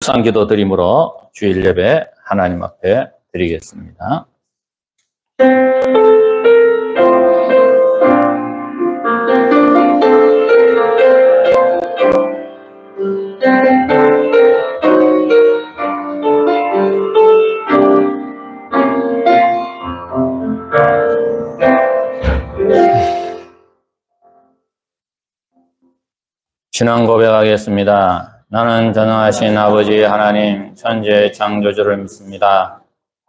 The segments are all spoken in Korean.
묵상기도 드림으로 주일 예배 하나님 앞에 드리겠습니다. 신앙 고백하겠습니다. 나는 전능하신 아버지 하나님 천지의 창조주를 믿습니다.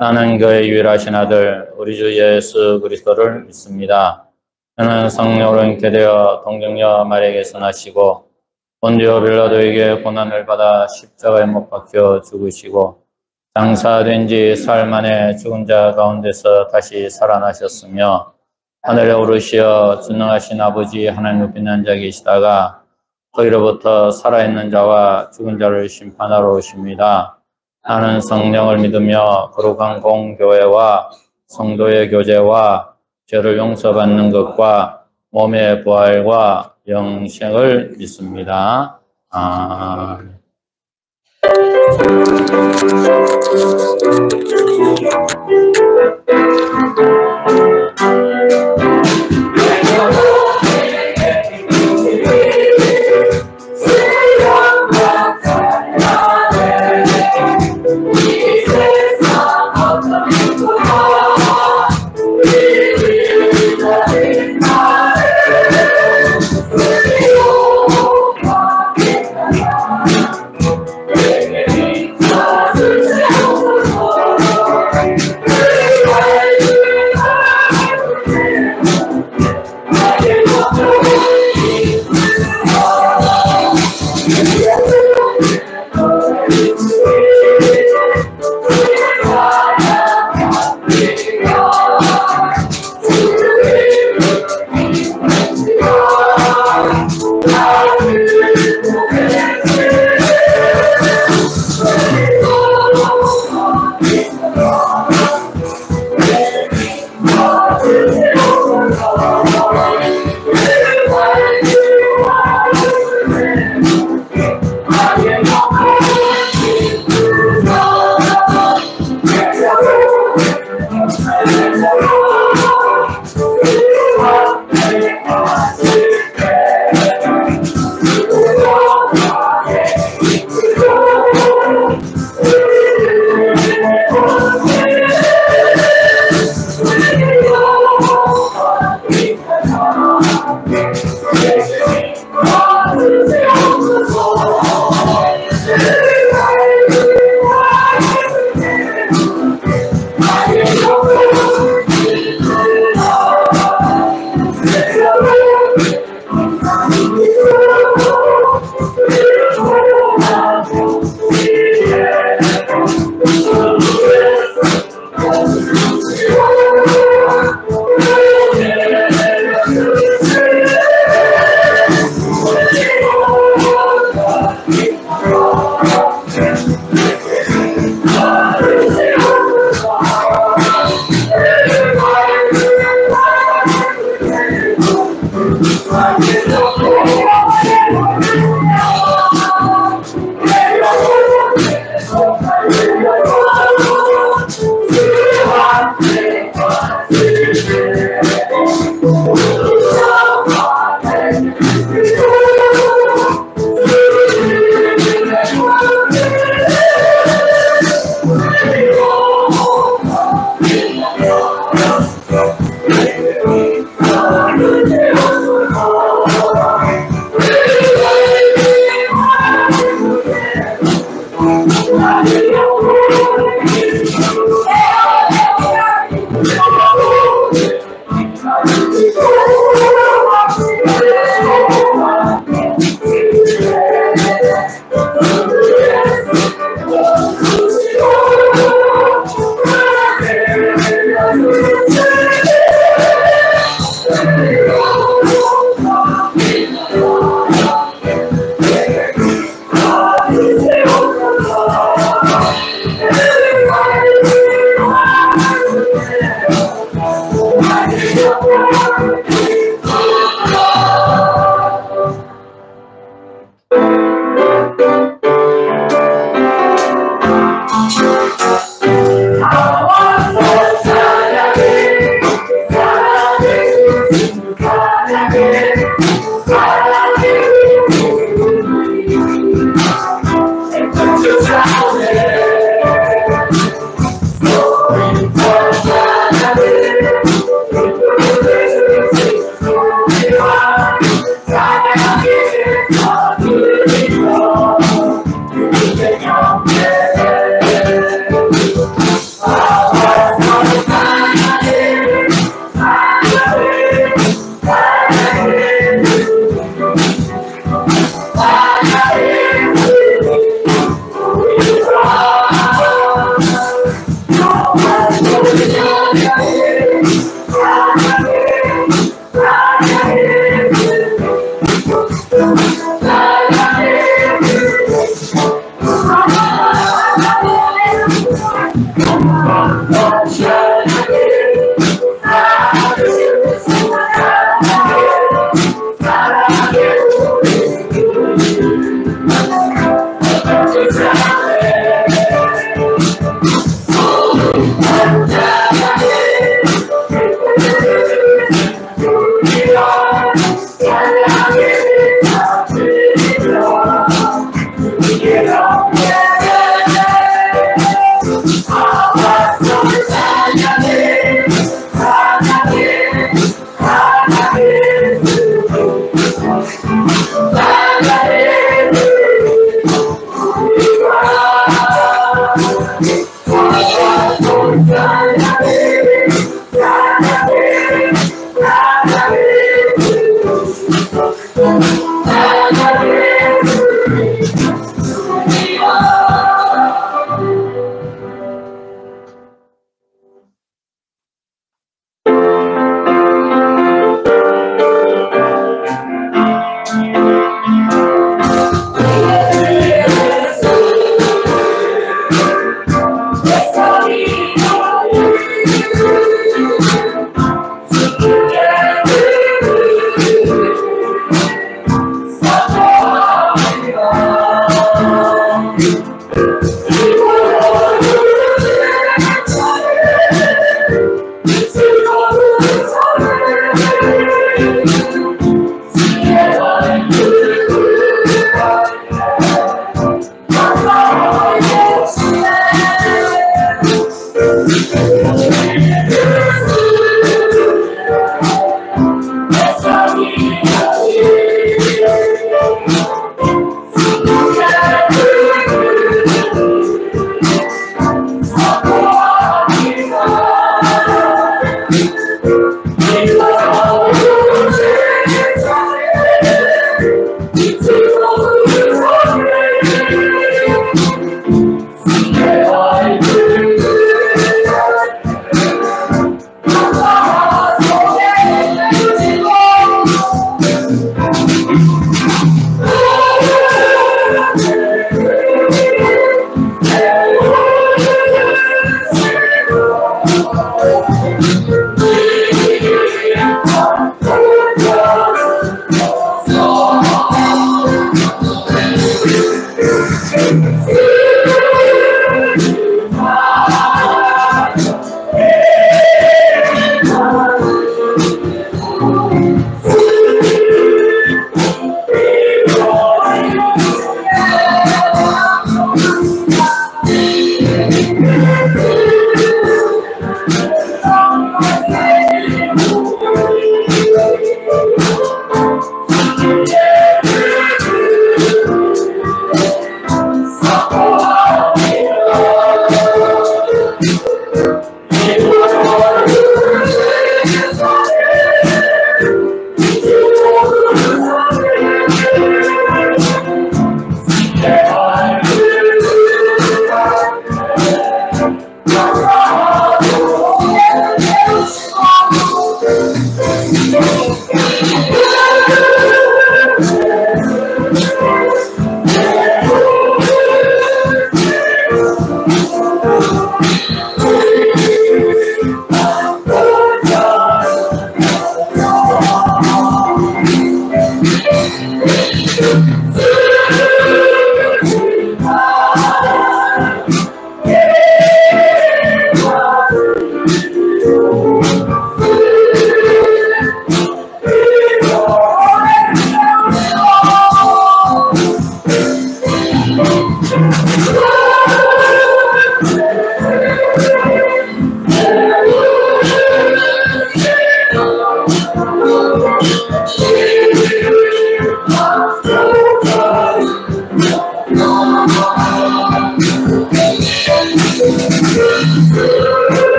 나는 그의 유일하신 아들 우리 주 예수 그리스도를 믿습니다. 그는 성령으로 잉태되어 동정녀 마리아에게서 나시고 본디오 빌라도에게 고난을 받아 십자가에 못 박혀 죽으시고 장사된 지 사흘 만에 죽은 자 가운데서 다시 살아나셨으며 하늘에 오르시어 전능하신 아버지 하나님 높이 있는 자 계시다가 거기로부터 살아있는 자와 죽은 자를 심판하러 오십니다. 나는 성령을 믿으며 거룩한 공교회와 성도의 교제와 죄를 용서받는 것과 몸의 부활과 영생을 믿습니다. 아멘.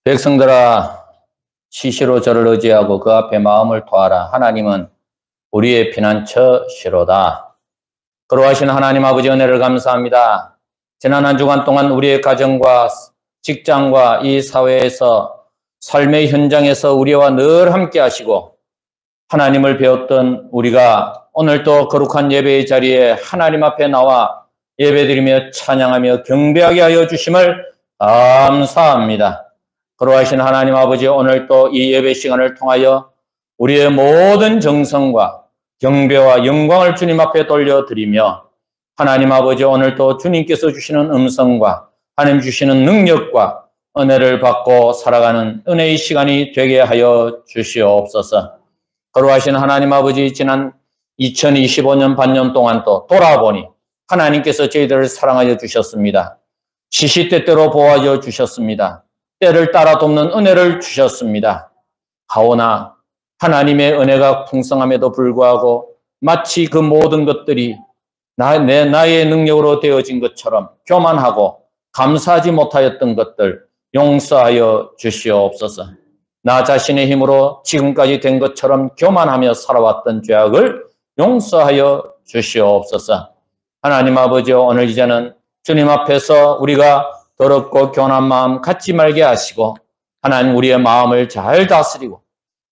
백성들아, 시시로 저를 의지하고 그 앞에 마음을 토하라. 하나님은 우리의 피난처시로다. 그러하신 하나님 아버지 은혜를 감사합니다. 지난 한 주간 동안 우리의 가정과 직장과 이 사회에서 삶의 현장에서 우리와 늘 함께 하시고 하나님을 배웠던 우리가 오늘도 거룩한 예배의 자리에 하나님 앞에 나와 예배드리며 찬양하며 경배하게 하여 주심을 감사합니다. 그러하신 하나님 아버지, 오늘 또 이 예배 시간을 통하여 우리의 모든 정성과 경배와 영광을 주님 앞에 돌려드리며 하나님 아버지, 오늘 또 주님께서 주시는 음성과 하나님 주시는 능력과 은혜를 받고 살아가는 은혜의 시간이 되게 하여 주시옵소서. 그러하신 하나님 아버지, 지난 2025년 반년 동안 또 돌아보니 하나님께서 저희들을 사랑하여 주셨습니다. 시시때때로 보호하여 주셨습니다. 때를 따라 돕는 은혜를 주셨습니다. 하오나 하나님의 은혜가 풍성함에도 불구하고 마치 그 모든 것들이 나의 능력으로 되어진 것처럼 교만하고 감사하지 못하였던 것들 용서하여 주시옵소서. 나 자신의 힘으로 지금까지 된 것처럼 교만하며 살아왔던 죄악을 용서하여 주시옵소서. 하나님 아버지, 오늘 이제는 주님 앞에서 우리가 더럽고 교만한 마음 갖지 말게 하시고 하나님 우리의 마음을 잘 다스리고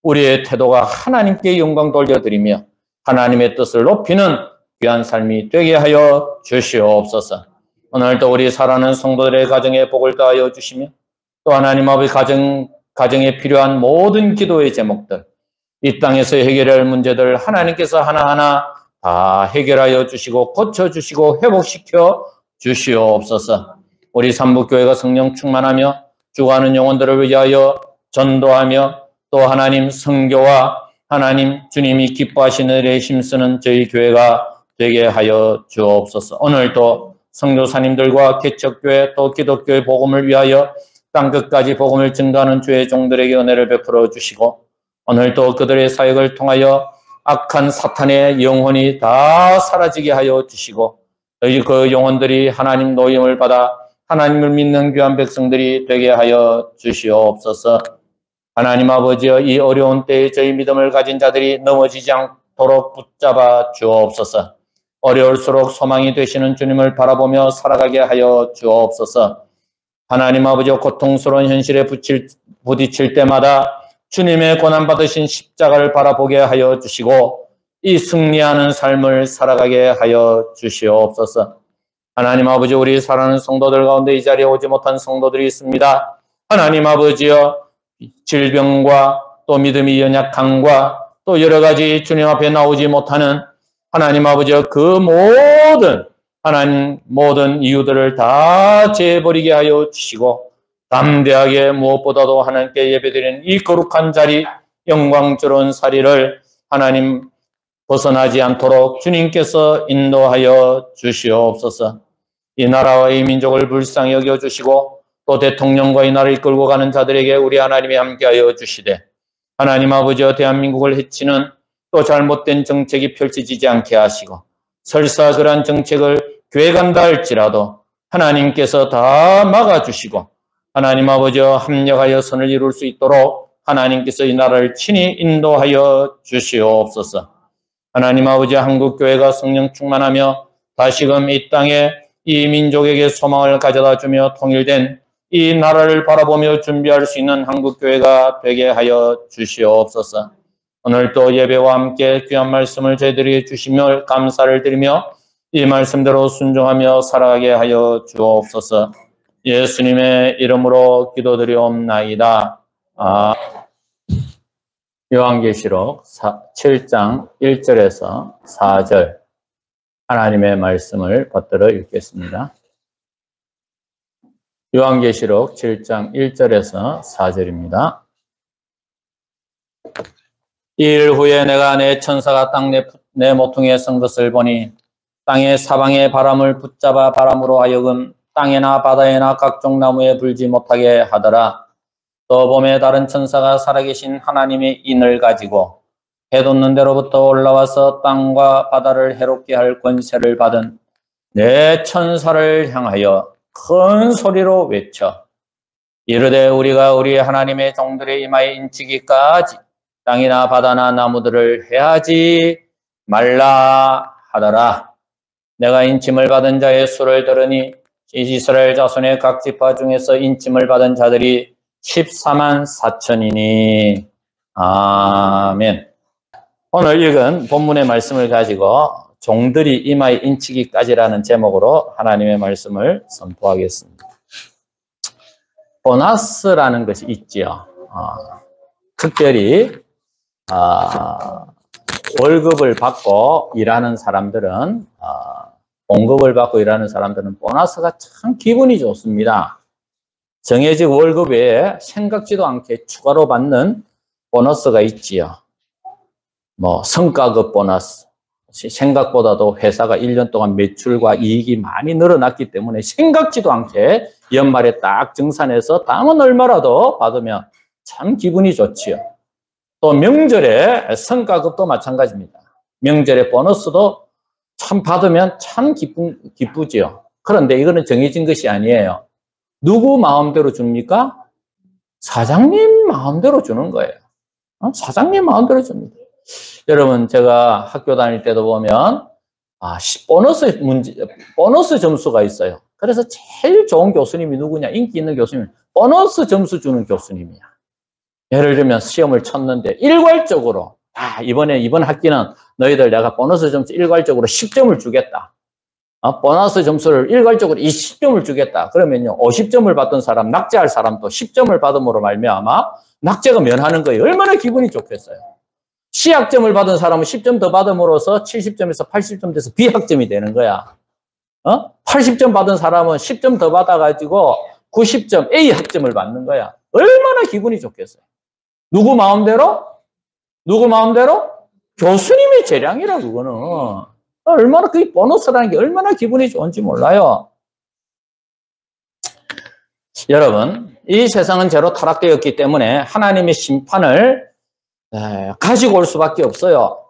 우리의 태도가 하나님께 영광 돌려드리며 하나님의 뜻을 높이는 귀한 삶이 되게 하여 주시옵소서. 오늘도 우리 사랑하는 성도들의 가정에 복을 더하여 주시며 또 하나님 아버지 가정에 필요한 모든 기도의 제목들, 이 땅에서 해결할 문제들 하나님께서 하나하나 다 해결하여 주시고 고쳐주시고 회복시켜 주시옵소서. 우리 삼부교회가 성령 충만하며 죽어가는 영혼들을 위하여 전도하며 또 하나님 선교와 하나님 주님이 기뻐하시는 일에 힘쓰는 저희 교회가 되게 하여 주옵소서. 오늘도 선교사님들과 개척교회 또 기독교의 복음을 위하여 땅끝까지 복음을 증거하는 주의 종들에게 은혜를 베풀어 주시고 오늘도 그들의 사역을 통하여 악한 사탄의 영혼이 다 사라지게 하여 주시고 그 영혼들이 하나님 노임을 받아 하나님을 믿는 귀한 백성들이 되게 하여 주시옵소서. 하나님 아버지여, 이 어려운 때에 저희 믿음을 가진 자들이 넘어지지 않도록 붙잡아 주옵소서. 어려울수록 소망이 되시는 주님을 바라보며 살아가게 하여 주옵소서. 하나님 아버지여, 고통스러운 현실에 부딪힐 때마다 주님의 고난받으신 십자가를 바라보게 하여 주시고 이 승리하는 삶을 살아가게 하여 주시옵소서. 하나님 아버지, 우리 사랑하는 성도들 가운데 이 자리에 오지 못한 성도들이 있습니다. 하나님 아버지여, 질병과 또 믿음이 연약함과 또 여러 가지 주님 앞에 나오지 못하는 하나님 아버지여, 그 모든 이유들을 다 제버리게 하여 주시고 담대하게 무엇보다도 하나님께 예배드리는 이 거룩한 자리, 영광스러운 자리를 하나님 벗어나지 않도록 주님께서 인도하여 주시옵소서. 이 나라와 이 민족을 불쌍히 여겨주시고 또 대통령과 이 나라를 이끌고 가는 자들에게 우리 하나님이 함께하여 주시되 하나님 아버지와 대한민국을 해치는 또 잘못된 정책이 펼쳐지지 않게 하시고 설사 그러한 정책을 계획한다 할지라도 하나님께서 다 막아주시고 하나님 아버지와 합력하여 선을 이룰 수 있도록 하나님께서 이 나라를 친히 인도하여 주시옵소서. 하나님 아버지 한국교회가 성령 충만하며 다시금 이 땅에 이 민족에게 소망을 가져다 주며 통일된 이 나라를 바라보며 준비할 수 있는 한국교회가 되게 하여 주시옵소서. 오늘 또 예배와 함께 귀한 말씀을 저희들에게 주시며 감사를 드리며 이 말씀대로 순종하며 살아가게 하여 주옵소서. 예수님의 이름으로 기도드리옵나이다. 요한계시록 7장 1절에서 4절 하나님의 말씀을 받들어 읽겠습니다. 요한계시록 7장 1절에서 4절입니다. 이일 후에 내가 내 천사가 땅 내 모퉁이에 선 것을 보니 땅의 사방의 바람을 붙잡아 바람으로 하여금 땅에나 바다에나 각종 나무에 불지 못하게 하더라. 또 봄에 다른 천사가 살아계신 하나님의 인을 가지고 해 돋는 데로부터 올라와서 땅과 바다를 해롭게 할 권세를 받은 내 천사를 향하여 큰 소리로 외쳐 이르되 우리가 우리 하나님의 종들의 이마에 인치기까지 땅이나 바다나 나무들을 해하지 말라 하더라. 내가 인침을 받은 자의 수를 들으니 이스라엘 자손의 각 지파 중에서 인침을 받은 자들이 14만 4천이니. 아멘. 오늘 읽은 본문의 말씀을 가지고 종들이 이마에 인치기까지라는 제목으로 하나님의 말씀을 선포하겠습니다. 보너스라는 것이 있지요. 특별히 월급을 받고 일하는 사람들은 봉급을 받고 일하는 사람들은 보너스가 참 기분이 좋습니다. 정해진 월급 외에 생각지도 않게 추가로 받는 보너스가 있지요. 뭐 성과급 보너스, 생각보다도 회사가 1년 동안 매출과 이익이 많이 늘어났기 때문에 생각지도 않게 연말에 딱 정산해서 남은 얼마라도 받으면 참 기분이 좋지요. 또 명절에 성과급도 마찬가지입니다. 명절에 보너스도 참 받으면 참 기쁘지요. 그런데 이거는 정해진 것이 아니에요. 누구 마음대로 줍니까? 사장님 마음대로 주는 거예요. 사장님 마음대로 줍니다. 여러분, 제가 학교 다닐 때도 보면 보너스 점수가 있어요. 그래서 제일 좋은 교수님이 누구냐? 인기 있는 교수님, 보너스 점수 주는 교수님이야. 예를 들면 시험을 쳤는데 일괄적으로 이번 학기는 너희들 내가 보너스 점수 일괄적으로 10점을 주겠다. 보너스 점수를 일괄적으로 20점을 주겠다. 그러면요, 50점을 받던 사람, 낙제할 사람도 10점을 받음으로 말미암아 낙제가 면하는 거예요. 얼마나 기분이 좋겠어요. C학점을 받은 사람은 10점 더 받음으로써 70점에서 80점 돼서 B학점이 되는 거야. 80점 받은 사람은 10점 더 받아가지고 90점 A학점을 받는 거야. 얼마나 기분이 좋겠어요. 누구 마음대로? 누구 마음대로? 교수님의 재량이라 그거는. 얼마나 그 보너스라는 게 얼마나 기분이 좋은지 몰라요. 여러분, 이 세상은 죄로 타락되었기 때문에 하나님의 심판을 가지고 올 수밖에 없어요.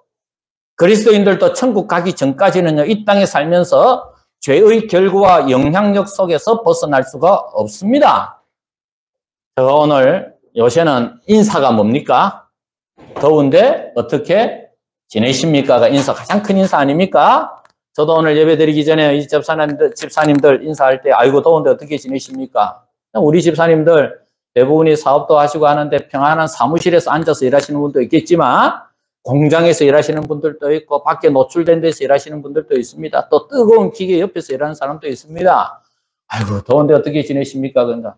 그리스도인들도 천국 가기 전까지는요, 이 땅에 살면서 죄의 결과와 영향력 속에서 벗어날 수가 없습니다. 제가 오늘 요새는 인사가 뭡니까? 더운데 어떻게 지내십니까가 인사, 가장 큰 인사 아닙니까? 저도 오늘 예배 드리기 전에 이 집사님들 인사할 때 아이고 더운데 어떻게 지내십니까? 우리 집사님들 대부분이 사업도 하시고 하는데 평안한 사무실에서 앉아서 일하시는 분도 있겠지만 공장에서 일하시는 분들도 있고 밖에 노출된 데서 일하시는 분들도 있습니다. 또 뜨거운 기계 옆에서 일하는 사람도 있습니다. 아이고 더운데 어떻게 지내십니까? 그러니까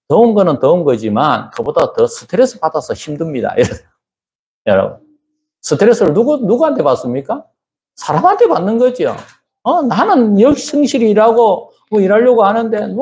더운 거는 더운 거지만 그보다 더 스트레스 받아서 힘듭니다. 여러분, 스트레스를 누구한테 받습니까? 사람한테 받는 거죠. 나는 여기 성실히 일하고 일하려고 하는데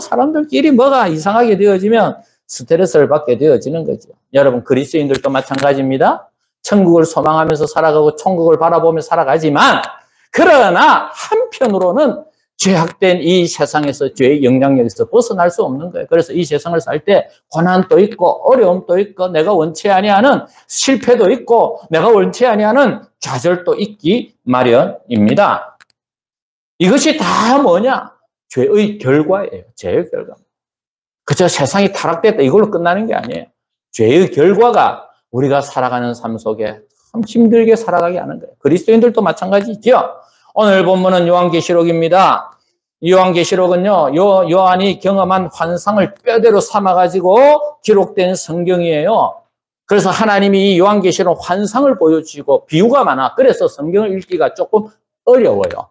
사람들끼리 뭐가 이상하게 되어지면 스트레스를 받게 되어지는 거죠. 여러분, 그리스도인들도 마찬가지입니다. 천국을 소망하면서 살아가고 천국을 바라보며 살아가지만 그러나 한편으로는 죄악된 이 세상에서 죄의 영향력에서 벗어날 수 없는 거예요. 그래서 이 세상을 살 때 고난도 있고 어려움도 있고 내가 원치 아니하는 실패도 있고 내가 원치 아니하는 좌절도 있기 마련입니다. 이것이 다 뭐냐? 죄의 결과예요. 죄의 결과. 그저 세상이 타락됐다 이걸로 끝나는 게 아니에요. 죄의 결과가 우리가 살아가는 삶 속에 참 힘들게 살아가게 하는 거예요. 그리스도인들도 마찬가지죠. 오늘 본문은 요한계시록입니다. 요한계시록은요, 요한이 경험한 환상을 뼈대로 삼아가지고 기록된 성경이에요. 그래서 하나님이 이 요한계시록 환상을 보여주시고 비유가 많아. 그래서 성경을 읽기가 조금 어려워요.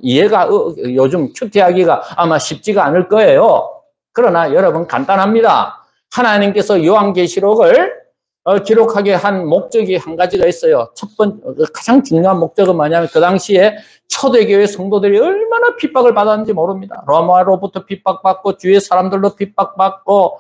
이해가 요즘 큐티하기가 아마 쉽지가 않을 거예요. 그러나 여러분 간단합니다. 하나님께서 요한계시록을 기록하게 한 목적이 한 가지가 있어요. 첫 번째, 가장 중요한 목적은 뭐냐면 그 당시에 초대교회 성도들이 얼마나 핍박을 받았는지 모릅니다. 로마로부터 핍박받고 주위의 사람들로 핍박받고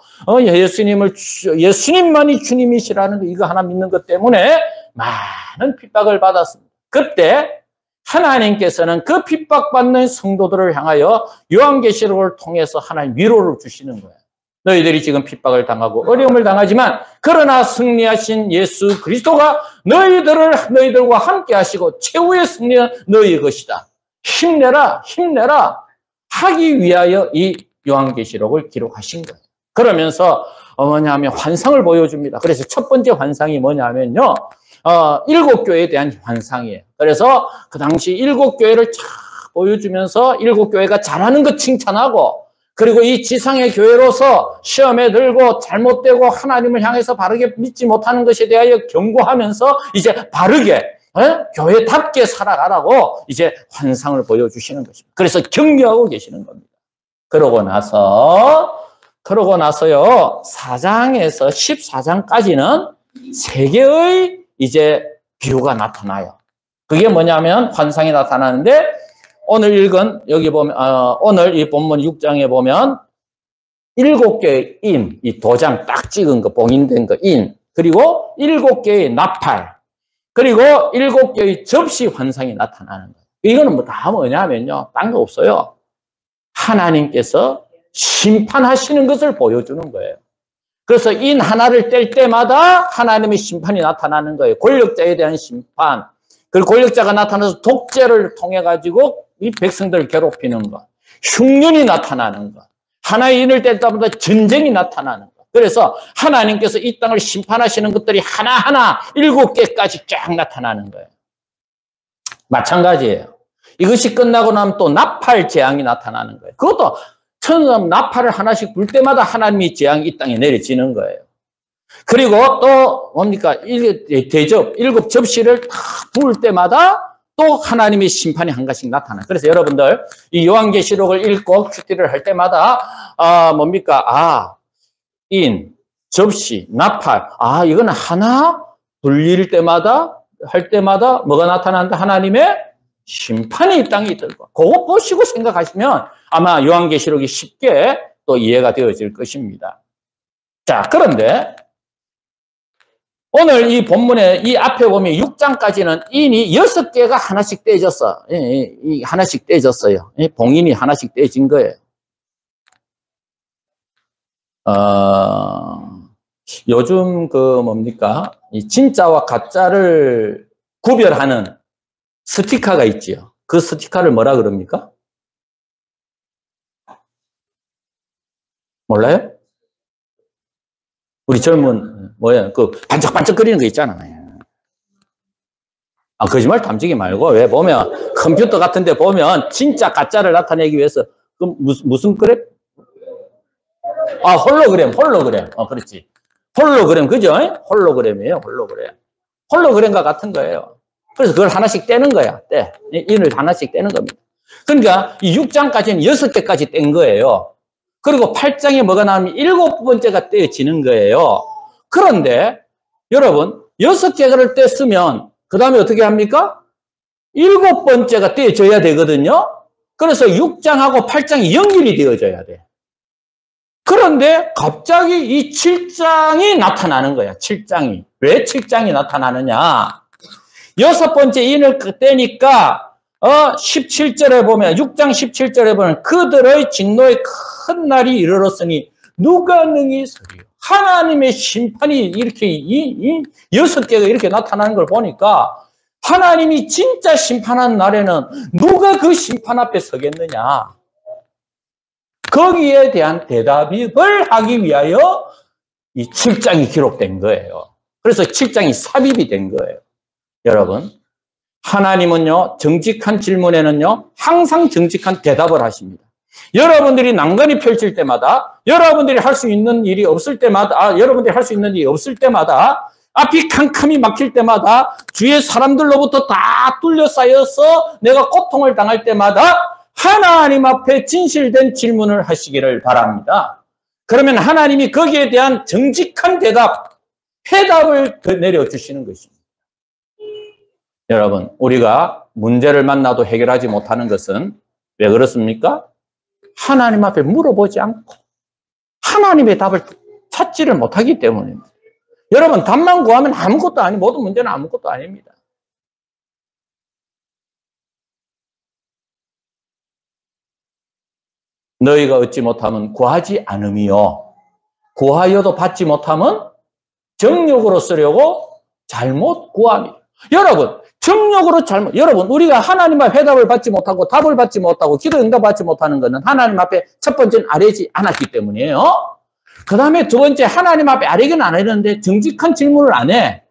예수님만이 주님이시라는 이거 하나 믿는 것 때문에 많은 핍박을 받았습니다. 그때 하나님께서는 그 핍박받는 성도들을 향하여 요한계시록을 통해서 하나님 위로를 주시는 거예요. 너희들이 지금 핍박을 당하고 어려움을 당하지만 그러나 승리하신 예수 그리스도가 너희들과 함께 하시고 최후의 승리는 너희의 것이다. 힘내라, 힘내라 하기 위하여 이 요한계시록을 기록하신 거예요. 그러면서 뭐냐면 환상을 보여줍니다. 그래서 첫 번째 환상이 뭐냐면요. 7교회에 대한 환상이에요. 그래서 그 당시 7교회를 쫙 보여주면서 7교회가 잘하는 것 칭찬하고 그리고 이 지상의 교회로서 시험에 들고 잘못되고 하나님을 향해서 바르게 믿지 못하는 것에 대하여 경고하면서 이제 바르게 교회답게 살아가라고 이제 환상을 보여주시는 것입니다. 그래서 격려하고 계시는 겁니다. 그러고 나서요 4장에서 14장까지는 세 개의 이제 비유가 나타나요. 그게 뭐냐면 환상이 나타나는데 오늘 읽은 여기 보면 오늘 이 본문 6장에 보면 7개의 인, 이 도장 딱 찍은 거 봉인된 거 인, 그리고 7개의 나팔, 그리고 7개의 접시 환상이 나타나는 거예요. 이거는 뭐 다 뭐냐면요, 딴 거 없어요. 하나님께서 심판하시는 것을 보여주는 거예요. 그래서 인 하나를 뗄 때마다 하나님의 심판이 나타나는 거예요. 권력자에 대한 심판. 그 권력자가 나타나서 독재를 통해 가지고 이 백성들을 괴롭히는 것, 흉년이 나타나는 것, 하나의 인을 뗄 때마다 전쟁이 나타나는 것. 그래서 하나님께서 이 땅을 심판하시는 것들이 하나하나 7개까지 쫙 나타나는 거예요. 마찬가지예요. 이것이 끝나고 나면 또 나팔 재앙이 나타나는 거예요. 그것도 처음 나팔을 하나씩 불 때마다 하나님의 재앙이 이 땅에 내려지는 거예요. 그리고 또 뭡니까? 대접, 7 접시를 다 부을 때마다 또 하나님의 심판이 한 가지씩 나타나요. 그래서 여러분들 이 요한계시록을 읽고 큐티를 할 때마다 뭡니까? 인, 접시, 나팔. 이거는 하나 불릴 때마다 할 때마다 뭐가 나타난다? 하나님의 심판이 이 땅에 있다고. 그거 보시고 생각하시면 아마 요한계시록이 쉽게 또 이해가 되어질 것입니다. 자, 그런데 오늘 이 본문에 이 앞에 보면 6장까지는 인이 6개가 하나씩 떼졌어. 하나씩 떼졌어요. 봉인이 하나씩 떼진 거예요. 요즘 뭡니까? 이 진짜와 가짜를 구별하는 스티커가 있지요. 그 스티커를 뭐라 그럽니까? 몰라요? 우리 젊은 그 반짝반짝거리는 거 있잖아요. 거짓말 탐지기 말고 왜 보면 컴퓨터 같은 데 보면 진짜 가짜를 나타내기 위해서 그 무슨 그래? 홀로그램. 그렇지. 홀로그램 그죠? 홀로그램이에요. 홀로그램과 같은 거예요. 그래서 그걸 하나씩 떼는 거야. 인을 하나씩 떼는 겁니다. 그러니까 이 6장까지는 6개까지 뗀 거예요. 그리고 8장에 뭐가 나오면 7번째가 떼어지는 거예요. 그런데 여러분 6개를 뗐으면 그 다음에 어떻게 합니까? 7번째가 떼어져야 되거든요. 그래서 6장하고 8장이 연결이 되어져야 돼. 그런데 갑자기 이 7장이 나타나는 거야. 7장이. 왜 7장이 나타나느냐? 6번째 인을 떼니까 17절에 보면, 6장 17절에 보면, 그들의 진노의 큰 날이 이르렀으니, 누가 능히 서리요? 하나님의 심판이 이렇게, 6개가 이렇게 나타나는 걸 보니까, 하나님이 진짜 심판한 날에는 누가 그 심판 앞에 서겠느냐? 거기에 대한 대답을 하기 위하여 이 7장이 기록된 거예요. 그래서 7장이 삽입이 된 거예요. 여러분, 하나님은요, 정직한 질문에는요, 항상 정직한 대답을 하십니다. 여러분들이 난간이 펼칠 때마다, 여러분들이 할 수 있는 일이 없을 때마다, 여러분들이 할 수 있는 일이 없을 때마다, 앞이 캄캄히 막힐 때마다, 주위의 사람들로부터 다 둘러싸여서 내가 고통을 당할 때마다 하나님 앞에 진실된 질문을 하시기를 바랍니다. 그러면 하나님이 거기에 대한 정직한 대답, 해답을 내려주시는 것입니다. 여러분, 우리가 문제를 만나도 해결하지 못하는 것은 왜 그렇습니까? 하나님 앞에 물어보지 않고 하나님의 답을 찾지를 못하기 때문입니다. 여러분, 답만 구하면 아무것도 아니, 모든 문제는 아무것도 아닙니다. 너희가 얻지 못하면 구하지 않음이요. 구하여도 받지 못하면 정욕으로 쓰려고 잘못 구함이요. 여러분, 정욕으로 여러분, 우리가 하나님 앞에 해답을 받지 못하고 답을 받지 못하고 기도 응답 받지 못하는 것은 하나님 앞에 첫 번째는 아뢰지 않았기 때문이에요. 그 다음에 두 번째, 하나님 앞에 아뢰기는 안 했는데 정직한 질문을 안 해.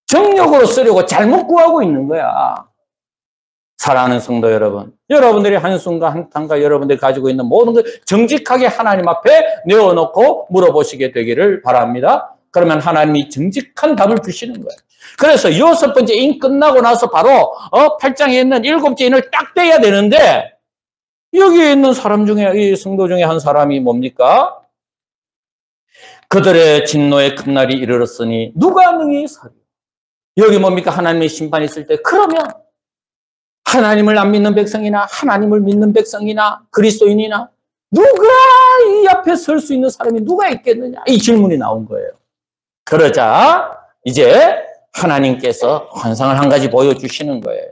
정욕으로 쓰려고 잘못 구하고 있는 거야. 사랑하는 성도 여러분, 여러분들이 한순간 한탄과 여러분들이 가지고 있는 모든 걸 정직하게 하나님 앞에 내어놓고 물어보시게 되기를 바랍니다. 그러면 하나님이 정직한 답을 주시는 거예요. 그래서 6번째 인 끝나고 나서 바로 8장에 있는 7번째 인을 딱 떼야 되는데, 여기에 있는 사람 중에, 이 성도 중에 한 사람이 뭡니까? 그들의 진노의 큰 날이 이르렀으니 누가 능히 서리요? 여기 뭡니까? 하나님의 심판이 있을 때, 그러면 하나님을 안 믿는 백성이나 하나님을 믿는 백성이나 그리스도인이나 누가 이 앞에 설 수 있는 사람이 누가 있겠느냐? 이 질문이 나온 거예요. 그러자 이제 하나님께서 환상을 한 가지 보여주시는 거예요.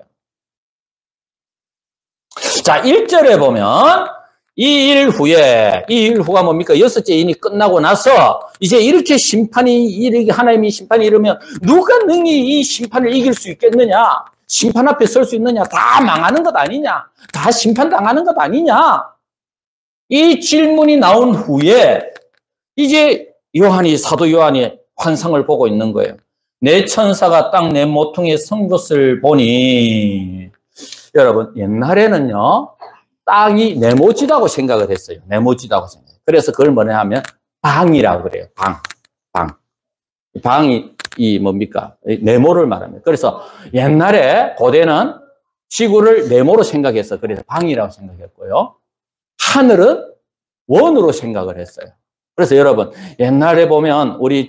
자, 1절에 보면 이 일 후가 뭡니까? 6째 인이 끝나고 나서 이제 이렇게 하나님이 심판이 이르면 누가 능히 이 심판을 이길 수 있겠느냐? 심판 앞에 설 수 있느냐? 다 망하는 것 아니냐? 다 심판당하는 것 아니냐? 이 질문이 나온 후에 이제 사도 요한이 환상을 보고 있는 거예요. 내 천사가 딱 내 모퉁이에 선 것을 보니, 여러분, 옛날에는요, 땅이 네모지다고 생각을 했어요. 네모지다고 생각해요. 그래서 그걸 뭐냐 하면 방이라고 그래요. 방이 뭡니까? 네모를 말합니다. 그래서 옛날에 고대는 지구를 네모로 생각해서 그래서 방이라고 생각했고요. 하늘은 원으로 생각을 했어요. 그래서 여러분, 옛날에 보면 우리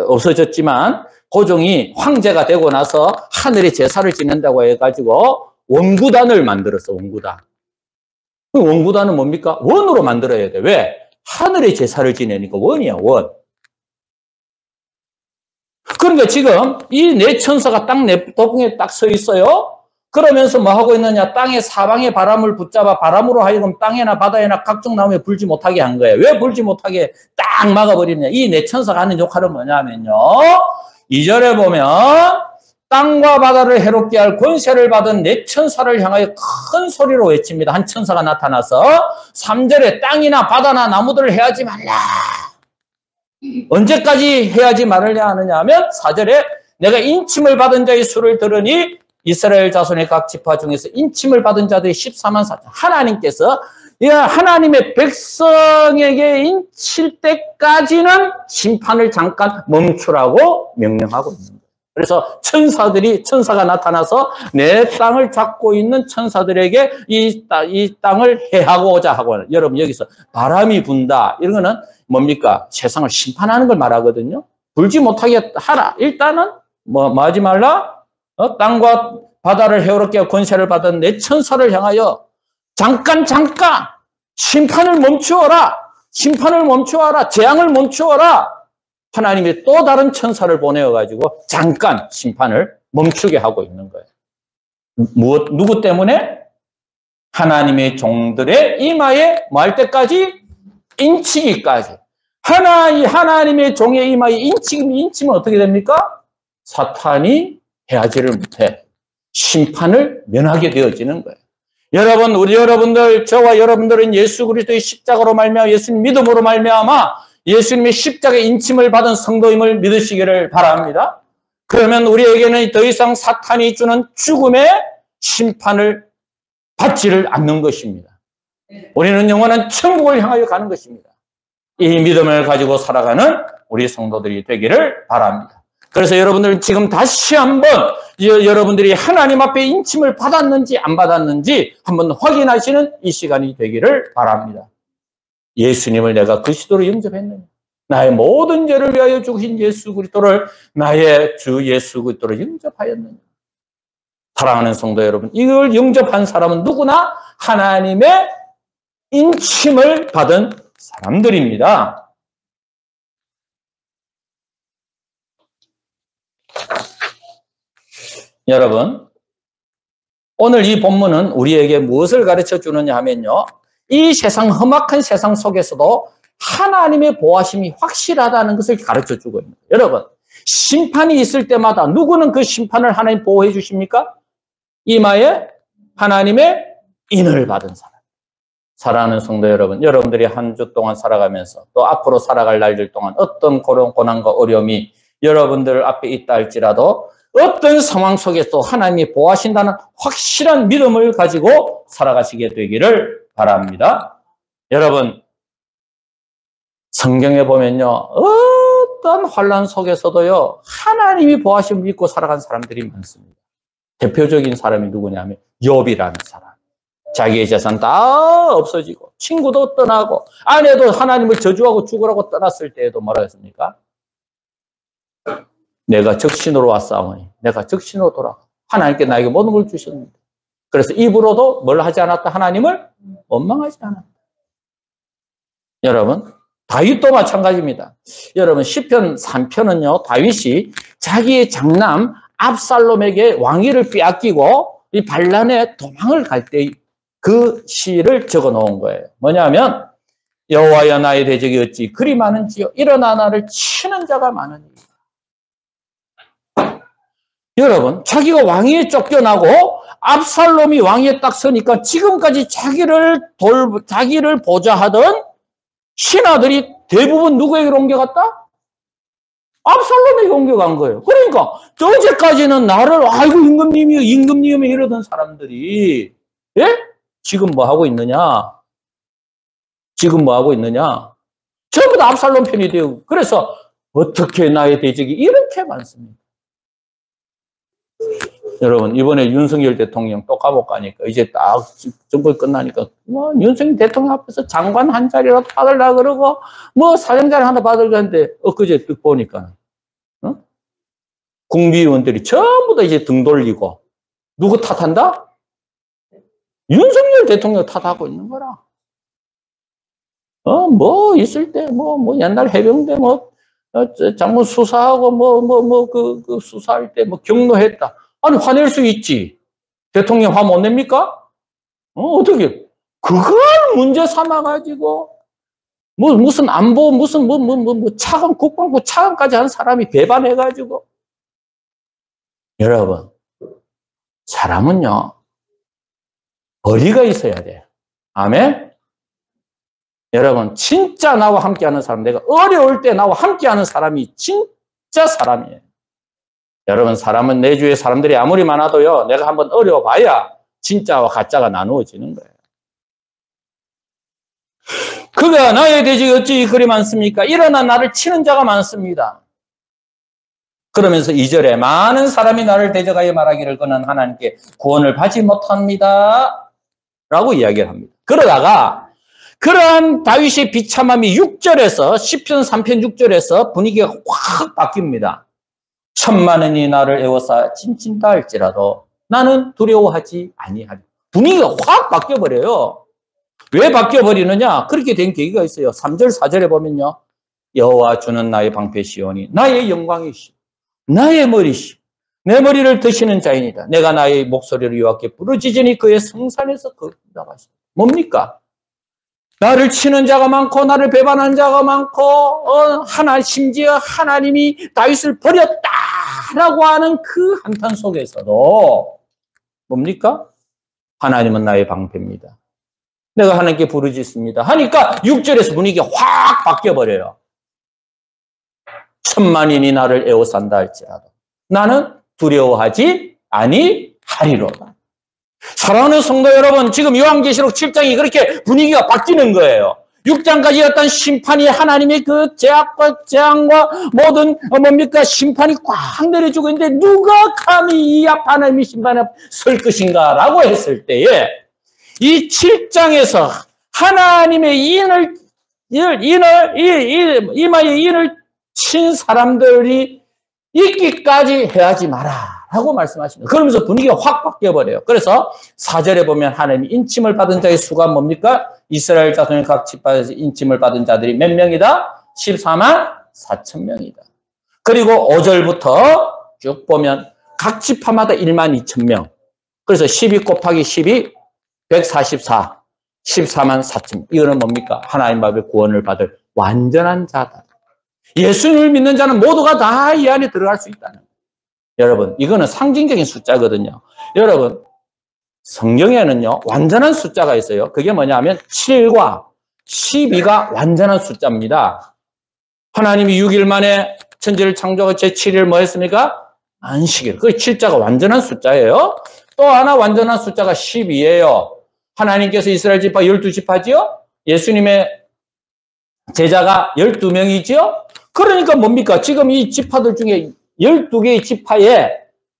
없어졌지만 고종이 황제가 되고 나서 하늘에 제사를 지낸다고 해가지고 원구단을 만들었어. 원구단. 그 원구단은 뭡니까? 원으로 만들어야 돼. 왜? 하늘에 제사를 지내니까 원이야, 원. 그러니까 지금 이 네 천사가 딱 내 도봉에 딱 서 있어요. 그러면서 뭐 하고 있느냐? 땅의 사방의 바람을 붙잡아 바람으로 하여금 땅에나 바다에나 각종 나무에 불지 못하게 한 거예요. 왜 불지 못하게 딱 막아버리느냐? 이 네 천사가 하는 역할은 뭐냐면요. 2절에 보면 땅과 바다를 해롭게 할 권세를 받은 네 천사를 향하여 큰 소리로 외칩니다. 한 천사가 나타나서 3절에 땅이나 바다나 나무들을 해하지 말라. 언제까지 해하지 말으려 하느냐 하면 4절에 내가 인침을 받은 자의 수를 들으니 이스라엘 자손의 각 지파 중에서 인침을 받은 자들이 14만 4천. 하나님께서 하나님의 백성에게 인칠 때까지는 심판을 잠깐 멈추라고 명령하고 있는 거예요. 그래서 천사가 나타나서 내 땅을 잡고 있는 천사들에게 이 땅을 해하고자 하고, 여러분 여기서 바람이 분다. 이런 거는 뭡니까? 세상을 심판하는 걸 말하거든요. 불지 못하게 하라. 일단은 뭐 하지 말라? 땅과 바다를 해오롭게 하고 권세를 받은 내 천사를 향하여 잠깐 심판을 멈추어라. 심판을 멈추어라. 재앙을 멈추어라. 하나님이 또 다른 천사를 보내어가지고 잠깐 심판을 멈추게 하고 있는 거예요. 누구 때문에? 하나님의 종들의 이마에 뭐 할 때까지? 인치기까지. 하나님의 종의 이마에 인치면 어떻게 됩니까? 사탄이 해하지를 못해. 심판을 면하게 되어지는 거예요. 여러분, 여러분들, 저와 여러분들은 예수 그리스도의 십자가로 말미암아 예수님 믿음으로 말미암아 예수님의 십자가의 인침을 받은 성도임을 믿으시기를 바랍니다. 그러면 우리에게는 더 이상 사탄이 주는 죽음의 심판을 받지를 않는 것입니다. 우리는 영원한 천국을 향하여 가는 것입니다. 이 믿음을 가지고 살아가는 우리 성도들이 되기를 바랍니다. 그래서 여러분들 지금 다시 한번 여러분들이 하나님 앞에 인침을 받았는지 안 받았는지 한번 확인하시는 이 시간이 되기를 바랍니다. 예수님을 내가 그리스도로 영접했느냐? 나의 모든 죄를 위하여 죽으신 예수 그리스도를 나의 주 예수 그리스도로 영접하였느냐? 사랑하는 성도 여러분, 이걸 영접한 사람은 누구나 하나님의 인침을 받은 사람들입니다. 여러분, 오늘 이 본문은 우리에게 무엇을 가르쳐 주느냐 하면요, 이 세상, 험악한 세상 속에서도 하나님의 보호하심이 확실하다는 것을 가르쳐 주고 있습니다. 여러분, 심판이 있을 때마다 누구는 그 심판을 하나님 보호해 주십니까? 이마에 하나님의 인을 받은 사람. 사랑하는 성도 여러분, 여러분들이 한 주 동안 살아가면서 또 앞으로 살아갈 날들 동안 어떤 고난과 어려움이 여러분들 앞에 있다 할지라도 어떤 상황 속에서 하나님이 보호하신다는 확실한 믿음을 가지고 살아가시게 되기를 바랍니다. 여러분, 성경에 보면요, 어떤 환난 속에서도요, 하나님이 보호하심을 믿고 살아간 사람들이 많습니다. 대표적인 사람이 누구냐면 욥이라는 사람. 자기의 재산 다 없어지고 친구도 떠나고 아내도 하나님을 저주하고 죽으라고 떠났을 때에도 뭐라 했습니까? 내가 적신으로 왔사오니 내가 적신으로 돌아가. 하나님께 나에게 모든 걸 주셨는데. 그래서 입으로도 뭘 하지 않았다? 하나님을 원망하지 않았다. 여러분, 다윗도 마찬가지입니다. 여러분, 시편 3편은요, 다윗이 자기의 장남 압살롬에게 왕위를 빼앗기고 이 반란에 도망을 갈 때 그 시를 적어 놓은 거예요. 뭐냐면 여호와여 나의 대적이 어찌 그리 많은지요 일어나 나를 치는 자가 많으니. 여러분, 자기가 왕위에 쫓겨나고 압살롬이 왕위에 딱 서니까 지금까지 자기를 보좌하던 신하들이 대부분 누구에게로 옮겨갔다? 압살롬에게 옮겨간 거예요. 그러니까 어제까지는 나를 아이고 임금님이 이러던 사람들이, 예? 지금 뭐 하고 있느냐? 전부 다 압살롬 편이 되고, 그래서 어떻게 나의 대적이 이렇게 많습니다. 여러분, 이번에 윤석열 대통령 또 감옥 가니까 이제 딱 정권 끝나니까 윤석열 대통령 앞에서 장관 한 자리라도 받으려고 그러고 뭐 사장 자리 하나 받으려고 하는데 엊그제 딱 보니까 국무위원들이 전부 다 이제 등 돌리고 누구 탓한다? 윤석열 대통령 탓하고 있는 거라. 뭐 있을 때 뭐 옛날 해병대 장군 수사하고 그 수사할 때 경로했다. 아니, 화낼 수 있지. 대통령 화 못 냅니까? 어떻게? 그걸 문제 삼아가지고, 무슨 안보, 차관, 국방부 차관까지 한 사람이 배반해가지고. 여러분, 사람은요, 어리가 있어야 돼. 아멘? 여러분, 진짜 나와 함께 하는 사람, 내가 어려울 때 나와 함께 하는 사람이 진짜 사람이에요. 여러분, 사람은 내 주위에 사람들이 아무리 많아도요, 내가 한번 어려워봐야 진짜와 가짜가 나누어지는 거예요. 그가 나의 대적이 어찌 그리 많습니까? 일어나 나를 치는 자가 많습니다. 그러면서 2절에 많은 사람이 나를 대적하여 말하기를 그는 하나님께 구원을 받지 못합니다. 라고 이야기를 합니다. 그러다가 그러한 다윗의 비참함이 6절에서 시편 3편 6절에서 분위기가 확 바뀝니다. 천만원이 나를 애워싸 찐찐다 할지라도 나는 두려워하지 아니하리. 분위기가 확 바뀌어버려요. 왜 바뀌어버리느냐? 그렇게 된 계기가 있어요. 3절 4절에 보면요, 여호와 주는 나의 방패시오니 나의 영광이시 나의 머리시 내 머리를 드시는 자이니다. 내가 나의 목소리를 여호와께 부르짖으니 그의 성산에서 거듭나가시다. 뭡니까? 나를 치는 자가 많고 나를 배반하는 자가 많고 심지어 하나님이 다윗을 버렸다라고 하는 그 한탄 속에서도 뭡니까? 하나님은 나의 방패입니다. 내가 하나님께 부르짖습니다. 하니까 6절에서 분위기가 확 바뀌어버려요. 천만인이 나를 에워싼다 할지라도 나는 두려워하지 아니하리로다. 사랑하는 성도 여러분, 지금 요한계시록 7장이 그렇게 분위기가 바뀌는 거예요. 6장까지 어떤 심판이 하나님의 그 죄악과 재앙과 모든 뭡니까? 심판이 꽉 내려주고 있는데 누가 감히 이 앞 하나님의 심판에 설 것인가? 라고 했을 때에 이 7장에서 하나님의 이마에 인을 친 사람들이 있기까지 해하지 마라 라고 말씀하십니다. 그러면서 분위기가 확 바뀌어버려요. 그래서 4절에 보면 하나님이 인침을 받은 자의 수가 뭡니까? 이스라엘 자손의 각 지파에서 인침을 받은 자들이 몇 명이다? 14만 4천 명이다. 그리고 5절부터 쭉 보면 각 지파마다 1만 2천 명. 그래서 12 곱하기 12, 144, 14만 4천. 이거는 뭡니까? 하나님 앞에 구원을 받을 완전한 자다. 예수님을 믿는 자는 모두가 다 이 안에 들어갈 수 있다는 거예요. 여러분, 이거는 상징적인 숫자거든요. 여러분, 성경에는요, 완전한 숫자가 있어요. 그게 뭐냐면 7과 12가 완전한 숫자입니다. 하나님이 6일 만에 천지를 창조하고 제7일 뭐 했습니까? 안식일. 그 7자가 완전한 숫자예요. 또 하나 완전한 숫자가 12예요. 하나님께서 이스라엘 지파 12지파지요? 예수님의 제자가 12명이지요? 그러니까 뭡니까? 지금 이 지파들 중에 12개의 지파에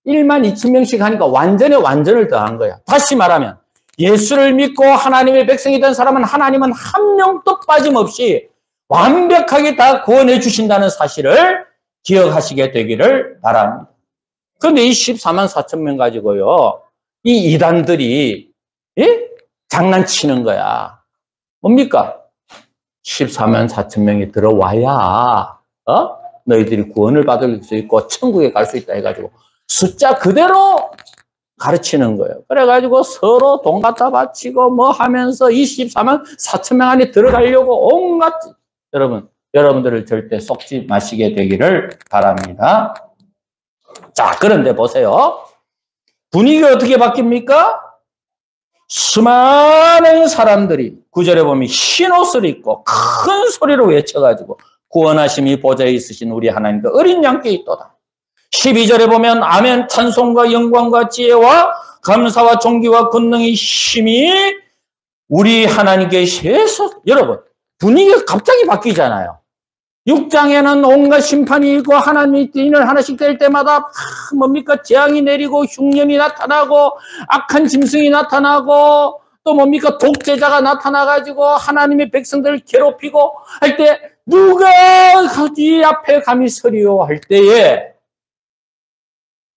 1만 2천 명씩 하니까 완전에 완전을 더한 거야. 다시 말하면 예수를 믿고 하나님의 백성이 된 사람은 하나님은 한 명도 빠짐없이 완벽하게 다 구원해 주신다는 사실을 기억하시게 되기를 바랍니다. 그런데 이 14만 4천 명 가지고요, 이 이단들이 장난치는 거야. 뭡니까? 14만 4천 명이 들어와야 너희들이 구원을 받을 수 있고 천국에 갈 수 있다 해가지고 숫자 그대로 가르치는 거예요. 그래가지고 서로 돈 갖다 바치고 뭐 하면서 24만 4천 명 안에 들어가려고 온갖. 여러분들을 절대 속지 마시게 되기를 바랍니다. 자, 그런데 보세요. 분위기가 어떻게 바뀝니까? 수많은 사람들이 9절에 보면 흰 옷을 입고 큰 소리로 외쳐가지고 구원하심이 보좌에 있으신 우리 하나님과 어린 양께 있도다. 12절에 보면 아멘 찬송과 영광과 지혜와 감사와 존귀와 권능의 힘이 우리 하나님께 있어서. 여러분, 분위기가 갑자기 바뀌잖아요. 6장에는 온갖 심판이 있고 하나님의 인을 하나씩 뗄 때마다 뭡니까? 재앙이 내리고 흉년이 나타나고 악한 짐승이 나타나고 또 뭡니까? 독재자가 나타나가지고 하나님의 백성들을 괴롭히고 할 때 누가 이 앞에 감히 서리요 할 때에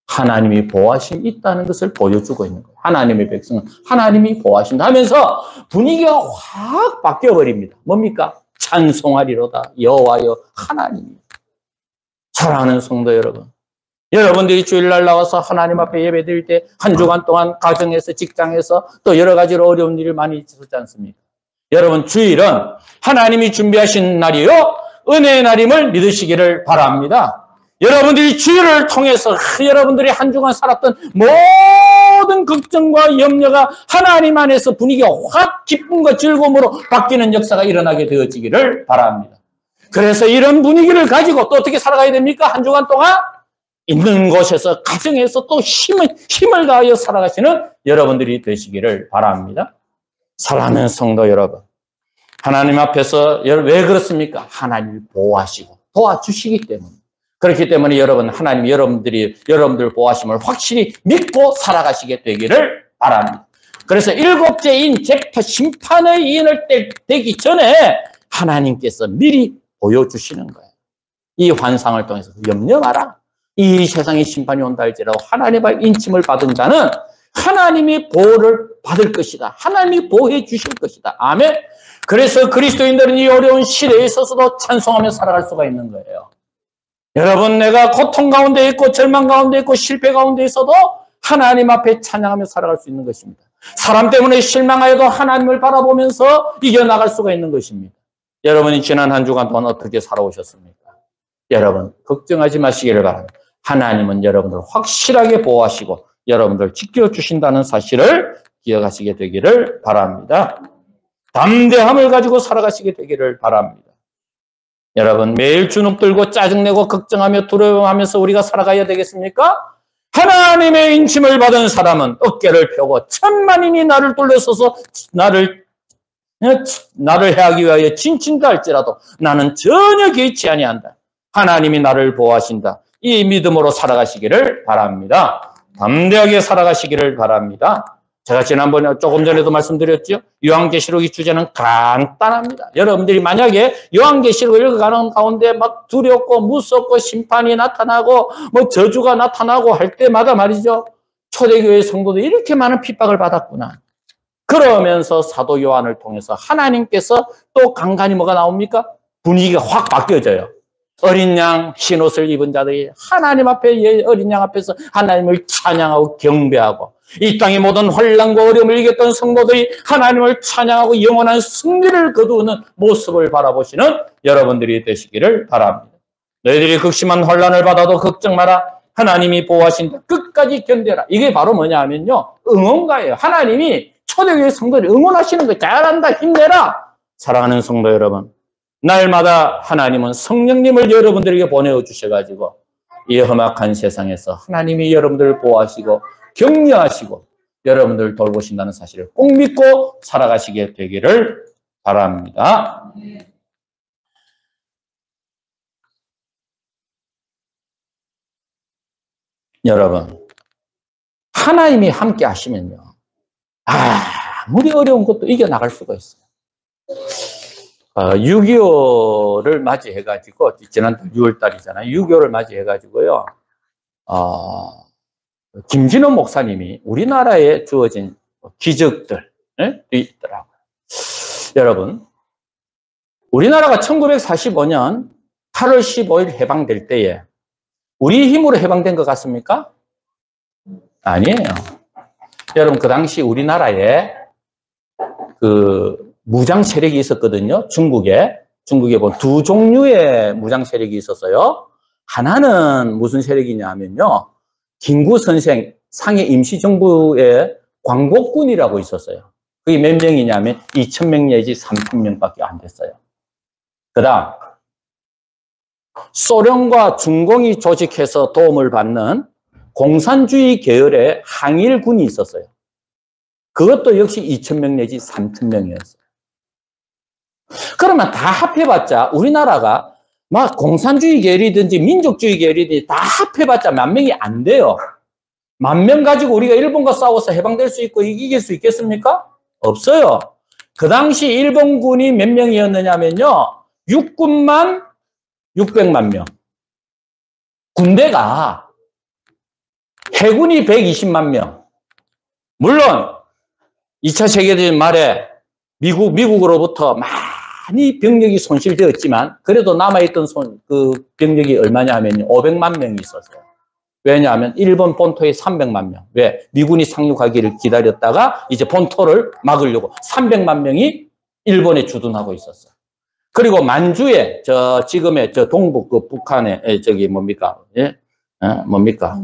하나님이 보호하심이 있다는 것을 보여주고 있는 거예요. 하나님의 백성은 하나님이 보호하신다 하면서 분위기가 확 바뀌어버립니다. 뭡니까? 찬송하리로다 여호와여 하나님. 사랑하는 성도 여러분, 여러분들이 주일날 나와서 하나님 앞에 예배드릴 때 한 주간 동안 가정에서 직장에서 또 여러 가지로 어려운 일이 많이 있었지 않습니까? 여러분, 주일은 하나님이 준비하신 날이요 은혜의 날임을 믿으시기를 바랍니다. 여러분들이 주일을 통해서 여러분들이 한 주간 살았던 모든 걱정과 염려가 하나님 안에서 분위기가 확 기쁨과 즐거움으로 바뀌는 역사가 일어나게 되어지기를 바랍니다. 그래서 이런 분위기를 가지고 또 어떻게 살아가야 됩니까? 한 주간 동안 있는 곳에서 가정에서 또 힘을 다하여 살아가시는 여러분들이 되시기를 바랍니다. 사랑하는 성도 여러분, 하나님 앞에서 왜 그렇습니까? 하나님이 보호하시고 도와주시기 때문에. 그렇기 때문에 여러분, 하나님 여러분들 보호하심을 확실히 믿고 살아가시게 되기를 바랍니다. 그래서 7째인 재판 심판의 이인을 떼기 전에 하나님께서 미리 보여주시는 거예요. 이 환상을 통해서 염려 마라. 이 세상에 심판이 온다 할지라도 하나님의 인침을 받은 자는 하나님이 보호를 받을 것이다. 하나님이 보호해 주실 것이다. 아멘. 그래서 그리스도인들은 이 어려운 시대에 있어서도 찬송하며 살아갈 수가 있는 거예요. 여러분, 내가 고통 가운데 있고 절망 가운데 있고 실패 가운데 있어도 하나님 앞에 찬양하며 살아갈 수 있는 것입니다. 사람 때문에 실망하여도 하나님을 바라보면서 이겨나갈 수가 있는 것입니다. 여러분이 지난 한 주간 동안 어떻게 살아오셨습니까? 여러분, 걱정하지 마시기를 바랍니다. 하나님은 여러분들 확실하게 보호하시고 여러분들 지켜주신다는 사실을 기억하시게 되기를 바랍니다. 담대함을 가지고 살아가시게 되기를 바랍니다. 여러분, 매일 주눅 들고 짜증내고 걱정하며 두려워하면서 우리가 살아가야 되겠습니까? 하나님의 인침을 받은 사람은 어깨를 펴고 천만인이 나를 둘러서서 나를 해하기 위하여 진친다 할지라도 나는 전혀 개의치 아니한다. 하나님이 나를 보호하신다. 이 믿음으로 살아가시기를 바랍니다. 담대하게 살아가시기를 바랍니다. 제가 지난번에 조금 전에도 말씀드렸죠. 요한계시록의 주제는 간단합니다. 여러분들이 만약에 요한계시록을 읽어가는 가운데 막 두렵고 무섭고 심판이 나타나고 뭐 저주가 나타나고 할 때마다 말이죠. 초대교회 성도들이 이렇게 많은 핍박을 받았구나. 그러면서 사도 요한을 통해서 하나님께서 또 간간히 뭐가 나옵니까? 분위기가 확 바뀌어져요. 어린 양 흰옷을 입은 자들이 하나님 앞에 어린 양 앞에서 하나님을 찬양하고 경배하고 이 땅의 모든 환난과 어려움을 이겼던 성도들이 하나님을 찬양하고 영원한 승리를 거두는 모습을 바라보시는 여러분들이 되시기를 바랍니다. 너희들이 극심한 환난을 받아도 걱정 마라. 하나님이 보호하신다. 끝까지 견뎌라. 이게 바로 뭐냐 하면요. 응원가예요. 하나님이 초대교회 성도들이 응원하시는 거예요. 잘한다. 힘내라. 사랑하는 성도 여러분. 날마다 하나님은 성령님을 여러분들에게 보내주셔가지고 이 험악한 세상에서 하나님이 여러분들을 보호하시고 격려하시고 여러분들을 돌보신다는 사실을 꼭 믿고 살아가시게 되기를 바랍니다. 여러분, 하나님이 함께 하시면요. 아무리 어려운 것도 이겨나갈 수가 있어요. 6.25를 맞이해가지고, 지난 6월달이잖아요. 6.25를 맞이해가지고요. 김진호 목사님이 우리나라에 주어진 기적들이 있더라고요. 여러분, 우리나라가 1945년 8월 15일 해방될 때에 우리 힘으로 해방된 것 같습니까? 아니에요. 여러분, 그 당시 우리나라에 무장 세력이 있었거든요. 중국에 보면 두 종류의 무장 세력이 있었어요. 하나는 무슨 세력이냐 하면요. 김구 선생 상해 임시정부의 광복군이라고 있었어요. 그게 몇 명이냐면 2,000명 내지 3,000명밖에 안 됐어요. 그 다음 소련과 중공이 조직해서 도움을 받는 공산주의 계열의 항일군이 있었어요. 그것도 역시 2,000명 내지 3,000명이었어요. 그러면 다 합해봤자 우리나라가 막 공산주의 계열이든지 민족주의 계열이든지 다 합해봤자 10,000명이 안 돼요. 10,000명 가지고 우리가 일본과 싸워서 해방될 수 있고 이길 수 있겠습니까? 없어요. 그 당시 일본군이 몇 명이었느냐면요. 육군만 600만 명. 군대가 해군이 120만 명. 물론 2차 세계대전 말에 미국으로부터 많이 병력이 손실되었지만 그래도 남아있던 병력이 얼마냐 하면 500만 명이 있었어요. 왜냐하면 일본 본토에 300만 명. 왜? 미군이 상륙하기를 기다렸다가 이제 본토를 막으려고 300만 명이 일본에 주둔하고 있었어요. 그리고 만주에 지금의 동북 북한에 뭡니까? 예? 뭡니까?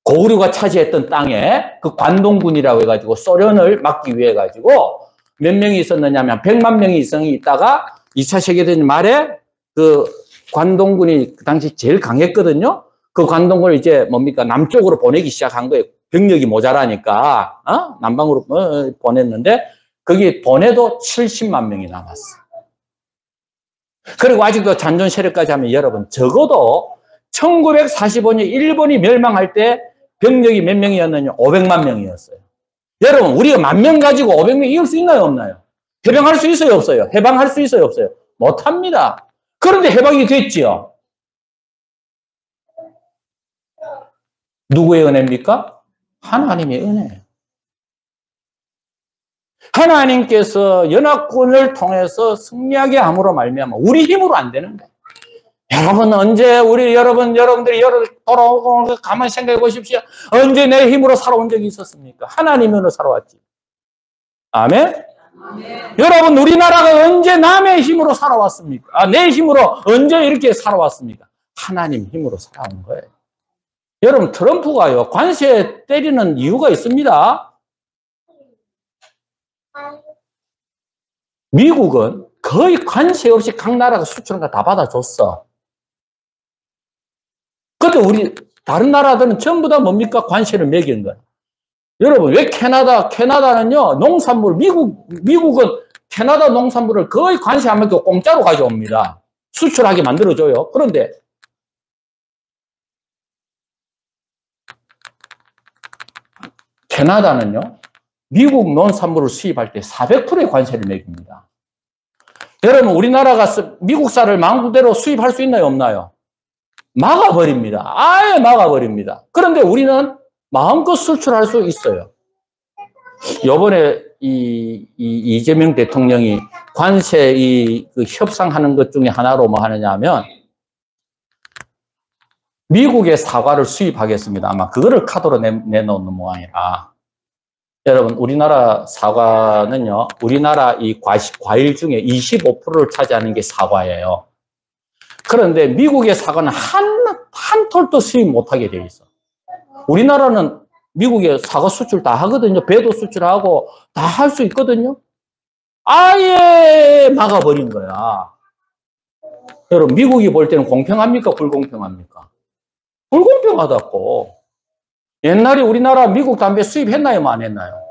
고구려가 차지했던 땅에 그 관동군이라고 해가지고 소련을 막기 위해 가지고 몇 명이 있었느냐면 100만 명이 있다가 2차 세계대전 말에 그 관동군이 그 당시 제일 강했거든요. 그 관동군을 이제 뭡니까? 남쪽으로 보내기 시작한 거예요. 병력이 모자라니까 남방으로 보냈는데 거기 보내도 70만 명이 남았어요. 그리고 아직도 잔존 세력까지 하면 여러분 적어도 1945년 일본이 멸망할 때 병력이 몇 명이었느냐? 500만 명이었어요. 여러분, 우리가 10,000명 가지고 500명 이길 수 있나요? 없나요? 해방할 수 있어요? 없어요? 해방할 수 있어요? 없어요? 못합니다. 그런데 해방이 됐지요. 누구의 은혜입니까? 하나님의 은혜예요. 하나님께서 연합군을 통해서 승리하게 함으로 말미암아 우리 힘으로 안 되는 거예요. 여러분, 언제 여러분들이 돌아오고 가만히 생각해 보십시오. 언제 내 힘으로 살아온 적이 있었습니까? 하나님으로 살아왔지. 아멘? 아멘. 여러분, 우리나라가 언제 남의 힘으로 살아왔습니까? 내 힘으로 언제 이렇게 살아왔습니까? 하나님 힘으로 살아온 거예요. 여러분, 트럼프가요, 관세 때리는 이유가 있습니다. 미국은 거의 관세 없이 각 나라가 수출한 거 다 받아줬어. 근데 다른 나라들은 전부 다 뭡니까? 관세를 매기는 거야. 여러분, 왜 캐나다는요, 미국은 캐나다 농산물을 거의 관세 안 매기고 공짜로 가져옵니다. 수출하게 만들어줘요. 그런데, 캐나다는요, 미국 농산물을 수입할 때 400%의 관세를 매깁니다. 여러분, 우리나라가 미국 쌀을 마음대로 수입할 수 있나요, 없나요? 막아버립니다. 아예 막아버립니다. 그런데 우리는 마음껏 수출할 수 있어요. 요번에 이재명 대통령이 관세 그 협상하는 것 중에 하나로 뭐 하느냐 하면 미국의 사과를 수입하겠습니다. 아마 그거를 카드로 내놓는 모양이라. 여러분, 우리나라 사과는요, 우리나라 이 과일 중에 25%를 차지하는 게 사과예요. 그런데 미국의 사과는 한 톨도 수입 못하게 돼 있어. 우리나라는 미국에 사과 수출 다 하거든요. 배도 수출하고 다 할 수 있거든요. 아예 막아버린 거야. 여러분, 미국이 볼 때는 공평합니까? 불공평합니까? 불공평하다고. 옛날에 우리나라 미국 담배 수입했나요? 안 했나요?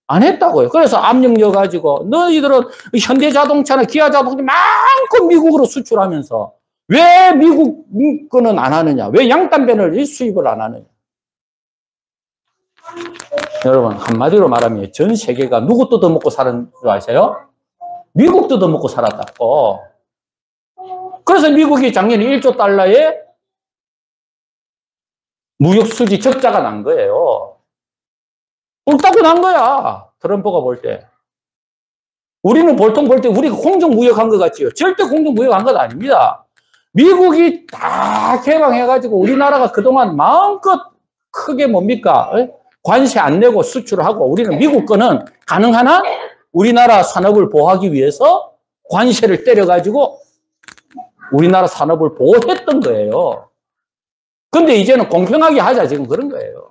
안 했다고요. 그래서 압력넣어가지고 너희들은 현대자동차나 기아자동차 많고 미국으로 수출하면서 왜 미국 거는 안 하느냐? 왜 양담배를 수입을 안 하느냐? 여러분, 한마디로 말하면 전 세계가 누구 뜯어먹고 사는 줄 아세요? 미국 뜯어먹고 살았다고. 그래서 미국이 작년에 1조 달러의 무역 수지 적자가 난 거예요. 옳다고 난 거야. 트럼프가 볼 때. 우리는 보통 볼 때 우리가 공정무역한 것 같지요. 절대 공정무역한 것 아닙니다. 미국이 다 개방해가지고 우리나라가 그동안 마음껏 크게 뭡니까? 관세 안 내고 수출을 하고 우리는 미국 거는 가능한 한 우리나라 산업을 보호하기 위해서 관세를 때려가지고 우리나라 산업을 보호했던 거예요. 근데 이제는 공평하게 하자 지금 그런 거예요.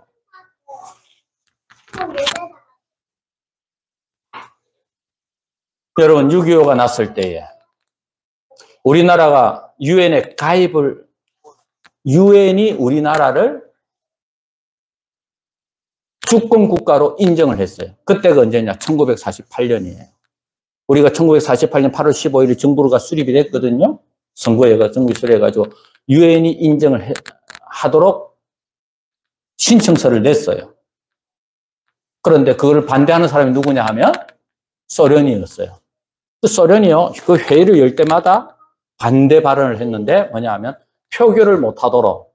여러분 6.25가 났을 때에 우리나라가 유엔에 유엔이 우리나라를 주권 국가로 인정을 했어요. 그때가 언제냐? 1948년이에요. 우리가 1948년 8월 15일에 정부가 수립이 됐거든요. 선거회가 정부 수립해가지고 유엔이 인정을 하도록 신청서를 냈어요. 그런데 그걸 반대하는 사람이 누구냐 하면 소련이었어요. 그 소련이요, 그 회의를 열 때마다 반대 발언을 했는데 뭐냐 하면 표결을 못하도록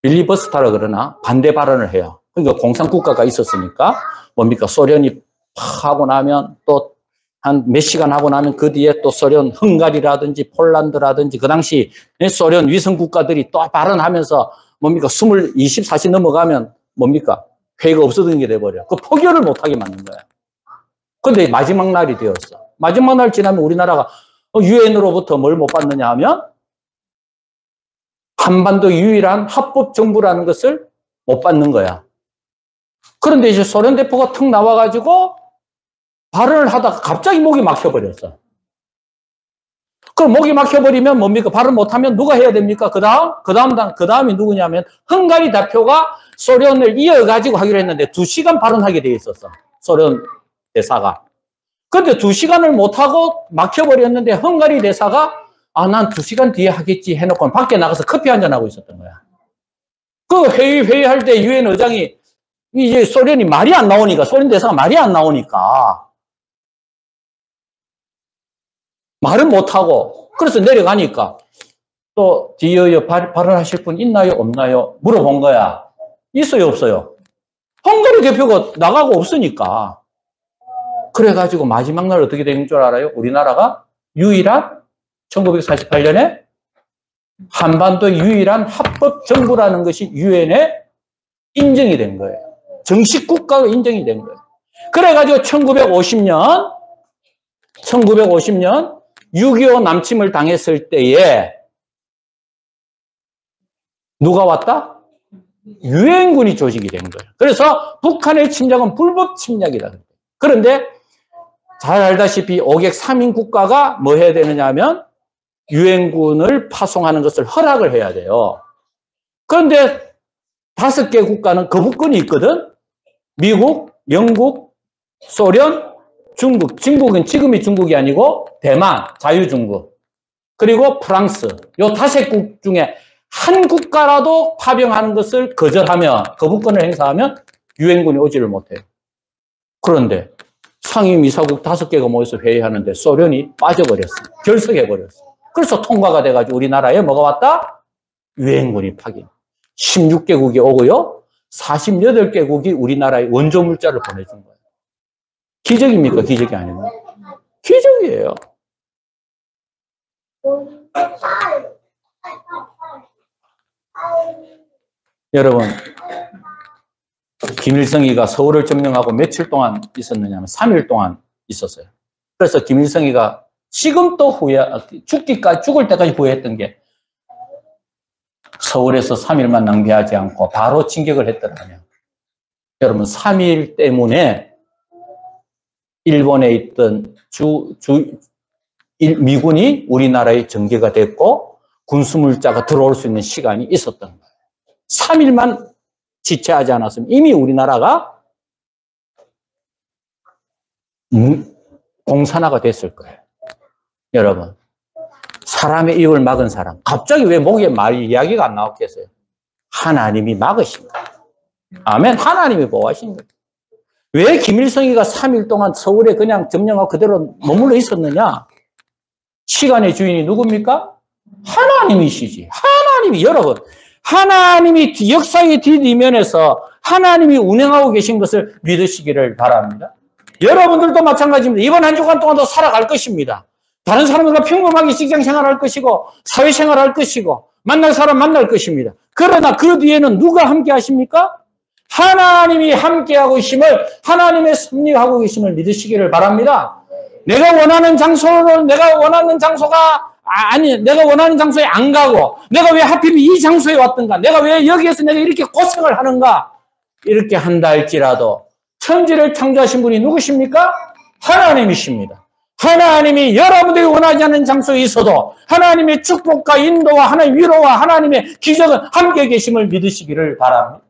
빌리버스터라 그러나 반대 발언을 해요. 그러니까 공산국가가 있었으니까 뭡니까? 소련이 팍 하고 나면 또 한 몇 시간 하고 나면 그 뒤에 또 소련, 헝가리라든지 폴란드라든지 그 당시 소련 위성국가들이 또 발언하면서 뭡니까? 24시 넘어가면 뭡니까? 회의가 없어지게 돼버려. 그 포기를 못하게 만든 거야. 근데 마지막 날이 되었어. 마지막 날 지나면 우리나라가 유엔으로부터 뭘 못 받느냐 하면 한반도 유일한 합법 정부라는 것을 못 받는 거야. 그런데 이제 소련 대표가 툭 나와가지고 발언을 하다가 갑자기 목이 막혀버렸어. 그럼 목이 막혀버리면 뭡니까? 발언 못하면 누가 해야 됩니까? 그 다음이 누구냐면 헝가리 대표가 소련을 이어가지고 하기로 했는데 2시간 발언하게 돼 있었어. 소련 대사가. 근데 2시간을 못하고 막혀버렸는데 헝가리 대사가 난 2시간 뒤에 하겠지 해놓고 밖에 나가서 커피 한잔 하고 있었던 거야. 그 회의할 때 유엔 의장이 이제 소련이 말이 안 나오니까, 소련 대사가 말이 안 나오니까 말을 못하고 그래서 내려가니까 또 뒤에 발언하실 분 있나요? 없나요? 물어본 거야. 있어요? 없어요? 헝가리 대표가 나가고 없으니까. 그래가지고 마지막 날 어떻게 된 줄 알아요? 우리나라가 유일한 1948년에 한반도의 유일한 합법 정부라는 것이 유엔에 인정이 된 거예요. 정식 국가로 인정이 된 거예요. 그래가지고 1950년 6.25 남침을 당했을 때에 누가 왔다? 유엔군이 조직이 된 거예요. 그래서 북한의 침략은 불법 침략이다. 그런데 잘 알다시피 5객 3인 국가가 뭐 해야 되느냐 하면 유엔군을 파송하는 것을 허락을 해야 돼요. 그런데 5개 국가는 거부권이 있거든. 미국, 영국, 소련, 중국. 중국은 지금이 중국이 아니고 대만, 자유중국. 그리고 프랑스. 요 5국 중에 한 국가라도 파병하는 것을 거절하면, 거부권을 행사하면 유엔군이 오지를 못해요. 그런데 상임이사국 5개가 모여서 회의하는데 소련이 빠져버렸어. 결석해버렸어. 그래서 통과가 돼가지고 우리나라에 뭐가 왔다? 유엔군이 파견. 16개국이 오고요. 48개국이 우리나라에 원조 물자를 보내준 거예요. 기적입니까? 기적이 아닙니까? 기적이에요. 여러분, 김일성이가 서울을 점령하고 며칠 동안 있었느냐면 3일 동안 있었어요. 그래서 김일성이가 지금 또 죽을 때까지 후회했던 게 서울에서 3일만 낭비하지 않고 바로 진격을 했더라면, 여러분 3일 때문에 일본에 있던 미군이 우리나라에 전개가 됐고 군수물자가 들어올 수 있는 시간이 있었던 거예요. 3일만 지체하지 않았으면 이미 우리나라가 공산화가 됐을 거예요. 여러분, 사람의 입을 막은 사람, 갑자기 왜 목에 이야기가 안 나왔겠어요? 하나님이 막으신 거예요. 아멘. 하나님이 보호하신 거예요. 왜 김일성이가 3일 동안 서울에 그냥 점령하고 그대로 머물러 있었느냐? 시간의 주인이 누굽니까? 하나님이시지. 하나님이, 여러분, 하나님이 역사의 뒷이면에서 하나님이 운행하고 계신 것을 믿으시기를 바랍니다. 여러분들도 마찬가지입니다. 이번 한 주간 동안도 살아갈 것입니다. 다른 사람들과 평범하게 직장 생활할 것이고 사회생활 할 것이고 만날 사람 만날 것입니다. 그러나 그 뒤에는 누가 함께 하십니까? 하나님이 함께하고 계심을, 하나님의 섭리하고 계심을 믿으시기를 바랍니다. 내가 원하는 장소에 안 가고 내가 왜 하필 이 장소에 왔던가, 내가 왜 여기에서 내가 이렇게 고생을 하는가, 이렇게 한다 할지라도 천지를 창조하신 분이 누구십니까? 하나님이십니다. 하나님이 여러분들이 원하지 않는 장소에 있어도 하나님의 축복과 인도와 하나님의 위로와 하나님의 기적은 함께 계심을 믿으시기를 바랍니다.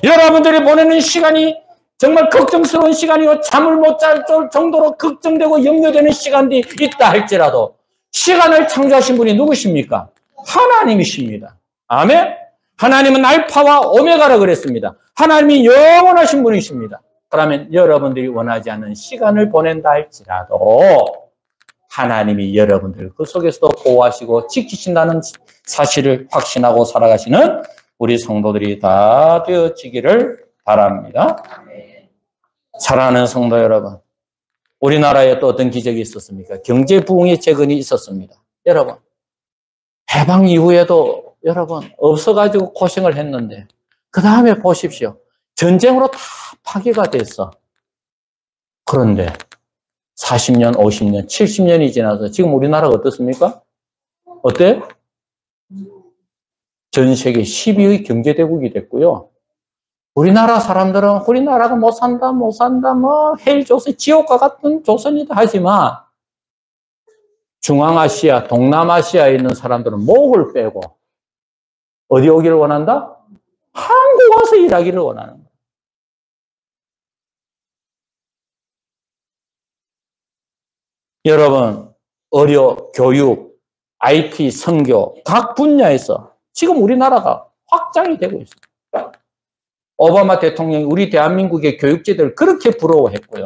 여러분들이 보내는 시간이 정말 걱정스러운 시간이요, 잠을 못 잘 정도로 걱정되고 염려되는 시간이 있다 할지라도 시간을 창조하신 분이 누구십니까? 하나님이십니다. 아멘. 하나님은 알파와 오메가라 그랬습니다. 하나님이 영원하신 분이십니다. 그러면 여러분들이 원하지 않는 시간을 보낸다 할지라도 하나님이 여러분들 그 속에서도 보호하시고 지키신다는 사실을 확신하고 살아가시는 우리 성도들이 다 되어지기를 바랍니다. 사랑하는 성도 여러분, 우리나라에 또 어떤 기적이 있었습니까? 경제 부흥의 재건이 있었습니다. 여러분, 해방 이후에도 여러분 없어가지고 고생을 했는데 그 다음에 보십시오. 전쟁으로 다 파괴가 됐어. 그런데 40년, 50년, 70년이 지나서 지금 우리나라가 어떻습니까? 어때? 전 세계 10위의 경제대국이 됐고요. 우리나라 사람들은 우리나라가 못 산다, 뭐 헬조선, 지옥과 같은 조선이다 하지만 중앙아시아, 동남아시아에 있는 사람들은 목을 빼고 어디 오기를 원한다? 한국 와서 일하기를 원하는 거예요. 여러분, 의료, 교육, IT, 선교 각 분야에서 지금 우리나라가 확장이 되고 있습니다. 오바마 대통령이 우리 대한민국의 교육제도를 그렇게 부러워했고요.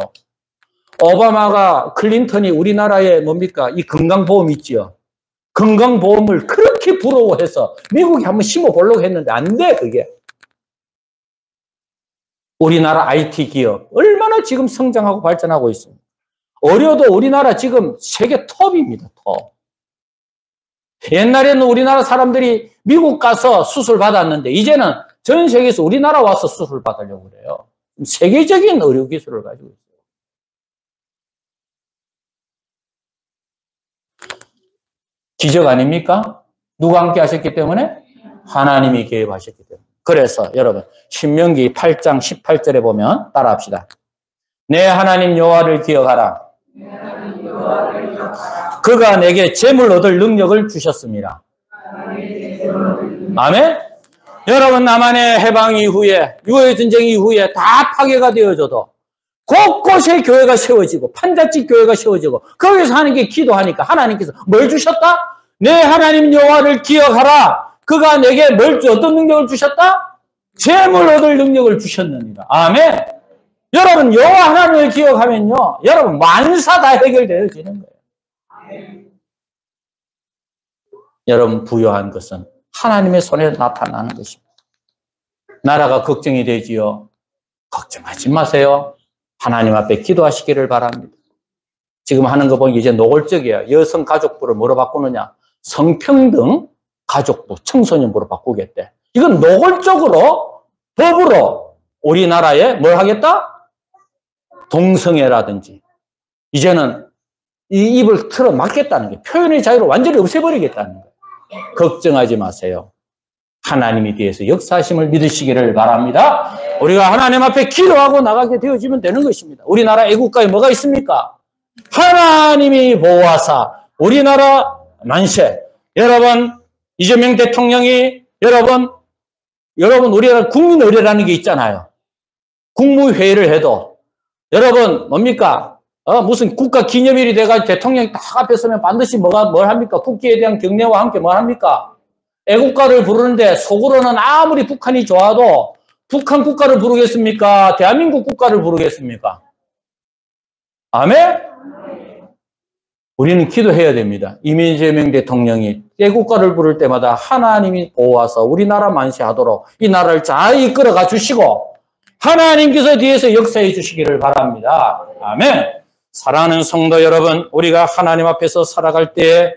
오바마가 클린턴이 우리나라에 뭡니까? 이 건강보험 있지요. 건강보험을 그렇게 부러워해서 미국이 한번 심어보려고 했는데 안 돼, 그게. 우리나라 IT 기업 얼마나 지금 성장하고 발전하고 있습니다. 의료도 우리나라 지금 세계 톱입니다, 톱. 옛날에는 우리나라 사람들이 미국 가서 수술 받았는데 이제는 전 세계에서 우리나라 와서 수술 받으려고 그래요. 세계적인 의료 기술을 가지고 있어요. 기적 아닙니까? 누가 함께 하셨기 때문에? 하나님이 개입하셨기 때문에. 그래서 여러분 신명기 8장 18절에 보면 따라합시다. 내 하나님 여호와를 기억하라. 그가 내게 재물 얻을 능력을 주셨습니다. 아멘? 여러분 남한의 해방 이후에 유해 전쟁 이후에 다 파괴가 되어져도 곳곳에 교회가 세워지고 판자집 교회가 세워지고 거기서 하나님께 기도하니까 하나님께서 뭘 주셨다? 내 하나님 여호와를 기억하라. 그가 내게 어떤 능력을 주셨다? 재물 얻을 능력을 주셨느니라. 아멘. 여러분 여호와 하나님을 기억하면요, 여러분 만사 다 해결되어지는 거예요. 여러분 부유한 것은 하나님의 손에 나타나는 것입니다. 나라가 걱정이 되지요. 걱정하지 마세요. 하나님 앞에 기도하시기를 바랍니다. 지금 하는 거 보니 이제 노골적이에요. 여성 가족부를 뭐로 바꾸느냐? 성평등 가족부, 청소년부로 바꾸겠대. 이건 노골적으로 법으로 우리나라에 뭘 하겠다? 동성애라든지 이제는 이 입을 틀어 막겠다는 게 표현의 자유를 완전히 없애버리겠다는 거예요. 걱정하지 마세요. 하나님이 뒤에서 역사하심을 믿으시기를 바랍니다. 우리가 하나님 앞에 기도하고 나가게 되어지면 되는 것입니다. 우리나라 애국가에 뭐가 있습니까? 하나님이 보호하사 우리나라 만세. 여러분 이재명 대통령이 여러분 우리나라 국민의례라는 게 있잖아요. 국무회의를 해도 여러분 뭡니까? 무슨 국가 기념일이 돼가지고 대통령이 딱 앞에 서면 반드시 뭘 합니까? 국기에 대한 경례와 함께 뭘 합니까? 애국가를 부르는데 속으로는 아무리 북한이 좋아도 북한 국가를 부르겠습니까? 대한민국 국가를 부르겠습니까? 아멘? 우리는 기도해야 됩니다. 이재명 대통령이 애국가를 부를 때마다 하나님이 보호하사 우리나라 만세하도록 이 나라를 잘 이끌어가 주시고 하나님께서 뒤에서 역사해 주시기를 바랍니다. 아멘. 사랑하는 성도 여러분, 우리가 하나님 앞에서 살아갈 때에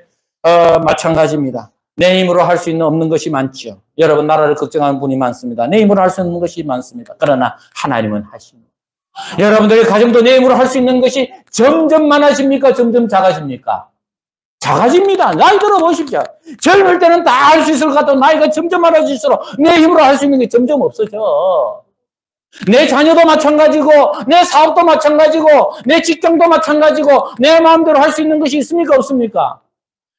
마찬가지입니다. 내 힘으로 할 수 있는 없는 것이 많지요. 여러분 나라를 걱정하는 분이 많습니다. 내 힘으로 할 수 있는 것이 많습니다. 그러나 하나님은 하십니다. 여러분들의 가정도 내 힘으로 할 수 있는 것이 점점 많아집니까? 점점 작아집니까? 작아집니다. 나이 들어보십시오. 젊을 때는 다 할 수 있을 것 같아도 나이가 점점 많아질수록 내 힘으로 할 수 있는 게 점점 없어져. 내 자녀도 마찬가지고 내 사업도 마찬가지고 내 직장도 마찬가지고 내 마음대로 할 수 있는 것이 있습니까? 없습니까?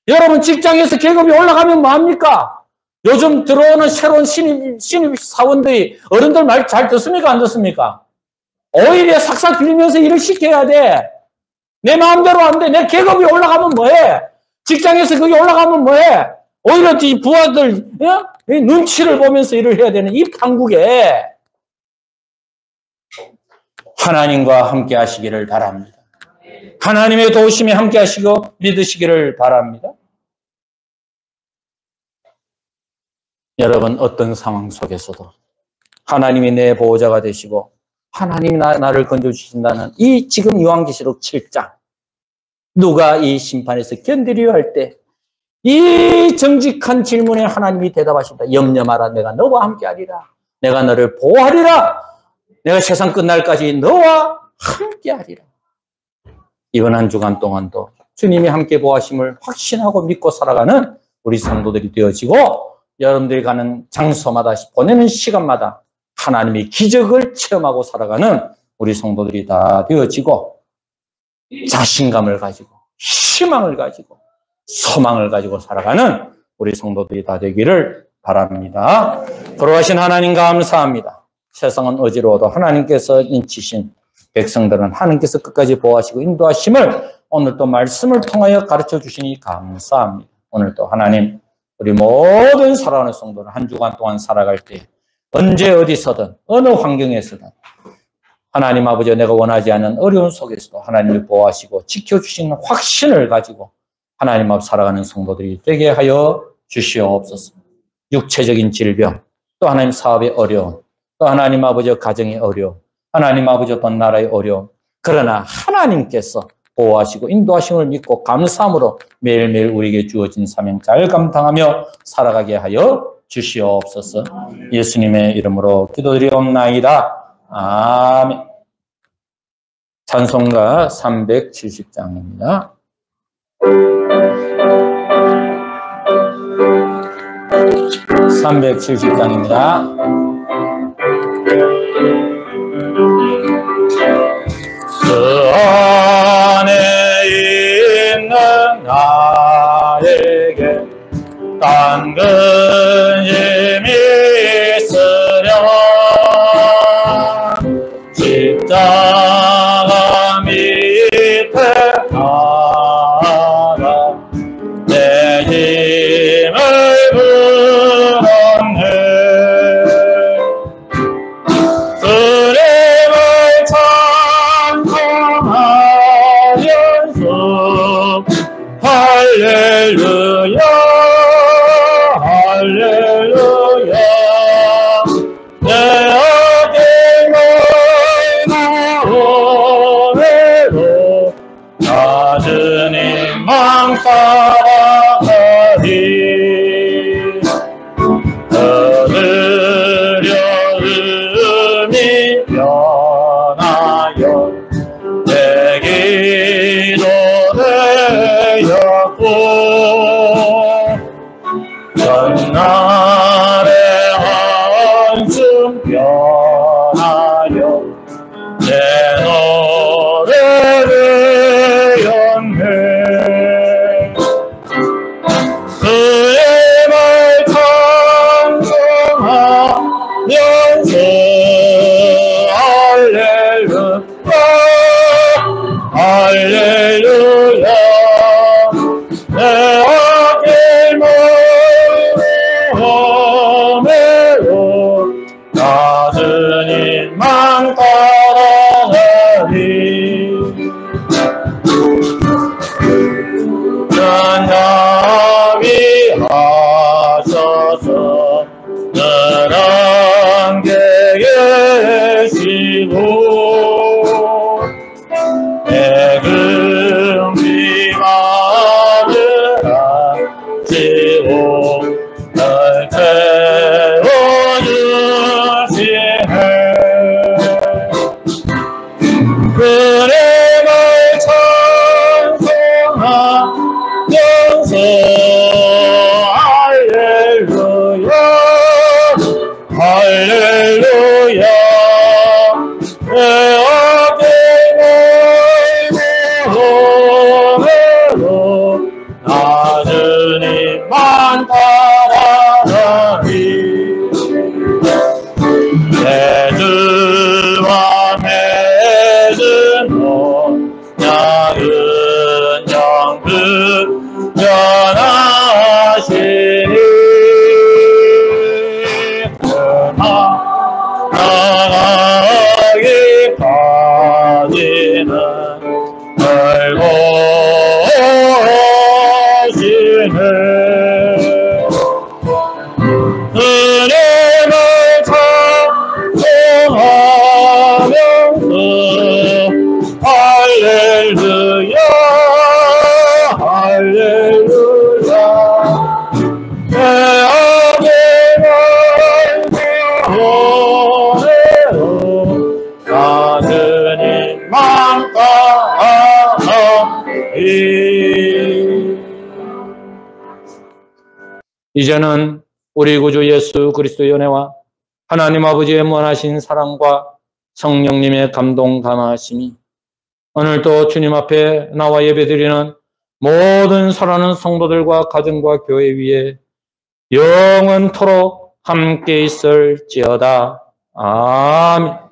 여러분 직장에서 계급이 올라가면 뭐합니까? 요즘 들어오는 새로운 신입 사원들이 어른들 말 잘 듣습니까? 안 듣습니까? 오히려 삭삭 빌리면서 일을 시켜야 돼. 내 마음대로 안 돼. 내 계급이 올라가면 뭐해? 직장에서 그게 올라가면 뭐해? 오히려 이 부하들 눈치를 보면서 일을 해야 되는 이 판국에 하나님과 함께 하시기를 바랍니다. 하나님의 도우심이 함께 하시고 믿으시기를 바랍니다. 여러분 어떤 상황 속에서도 하나님이 내 보호자가 되시고 하나님이 나를 건져주신다는 이 지금 요한계시록 7장 누가 이 심판에서 견디려 할 때 이 정직한 질문에 하나님이 대답하신다. 염려 마라. 내가 너와 함께하리라. 내가 너를 보호하리라. 내가 세상 끝날까지 너와 함께하리라. 이번 한 주간 동안도 주님이 함께 보호하심을 확신하고 믿고 살아가는 우리 성도들이 되어지고 여러분들이 가는 장소마다 보내는 시간마다 하나님의 기적을 체험하고 살아가는 우리 성도들이 다 되어지고 자신감을 가지고 희망을 가지고 소망을 가지고 살아가는 우리 성도들이 다 되기를 바랍니다. 거룩하신 하나님 감사합니다. 세상은 어지러워도 하나님께서 인치신 백성들은 하나님께서 끝까지 보호하시고 인도하심을 오늘 또 말씀을 통하여 가르쳐 주시니 감사합니다. 오늘 또 하나님 우리 모든 살아가는 성도를 한 주간 동안 살아갈 때 언제 어디서든 어느 환경에서든 하나님 아버지 내가 원하지 않는 어려운 속에서도 하나님을 보호하시고 지켜주시는 확신을 가지고 하나님 앞 살아가는 성도들이 되게 하여 주시옵소서. 육체적인 질병, 또 하나님 사업의 어려움, 또 하나님 아버지 가정의 어려움, 하나님 아버지 어떤 나라의 어려움, 그러나 하나님께서 보호하시고 인도하심을 믿고 감사함으로 매일매일 우리에게 주어진 사명 잘 감당하며 살아가게 하여 주시옵소서. 예수님의 이름으로 기도드리옵나이다. 아멘. 찬송가 370장입니다. 370장입니다. 그 안에 있는 나에게 딴 근심이 있으려 십자가 밑에 나가 내 힘을 불었네. 주님을 찬송하면서 할렐루야 할렐루야 내 어깨 마음으로 낮은 힘망 따라가리 얻으려 음이 변하여 내 기도 되었고 전날의 한숨 변하여 내 노래를 연해. 그의 말 찬송하면서 할렐루야 할렐루야 내 어깨 마음으로 낮은 힘망 따라가리. 전야비 하셔서 늘 함께 계시고 애금 비만을 하시고 날 채워주시네. 그의 말 찬송하면서 할렐루야 할렐루야 내 어깨 마음으로 낮은 힘만 따라가리. 내 주와 맺은 언약은 영원히 변하시니 나가기까지는 널 보시네. 주님을 찬송하면서 할렐루야 할렐루야 내 어깨 마음으로 낮은 힘만 따라가리. 이제는 우리 구주 예수 그리스도의 은혜와 하나님 아버지의 무한하신 사랑과 성령님의 감동 감화하심이 오늘도 주님 앞에 나와 예배드리는 모든 사랑하는 성도들과 가정과 교회 위에 영원토록 함께 있을지어다. 아멘.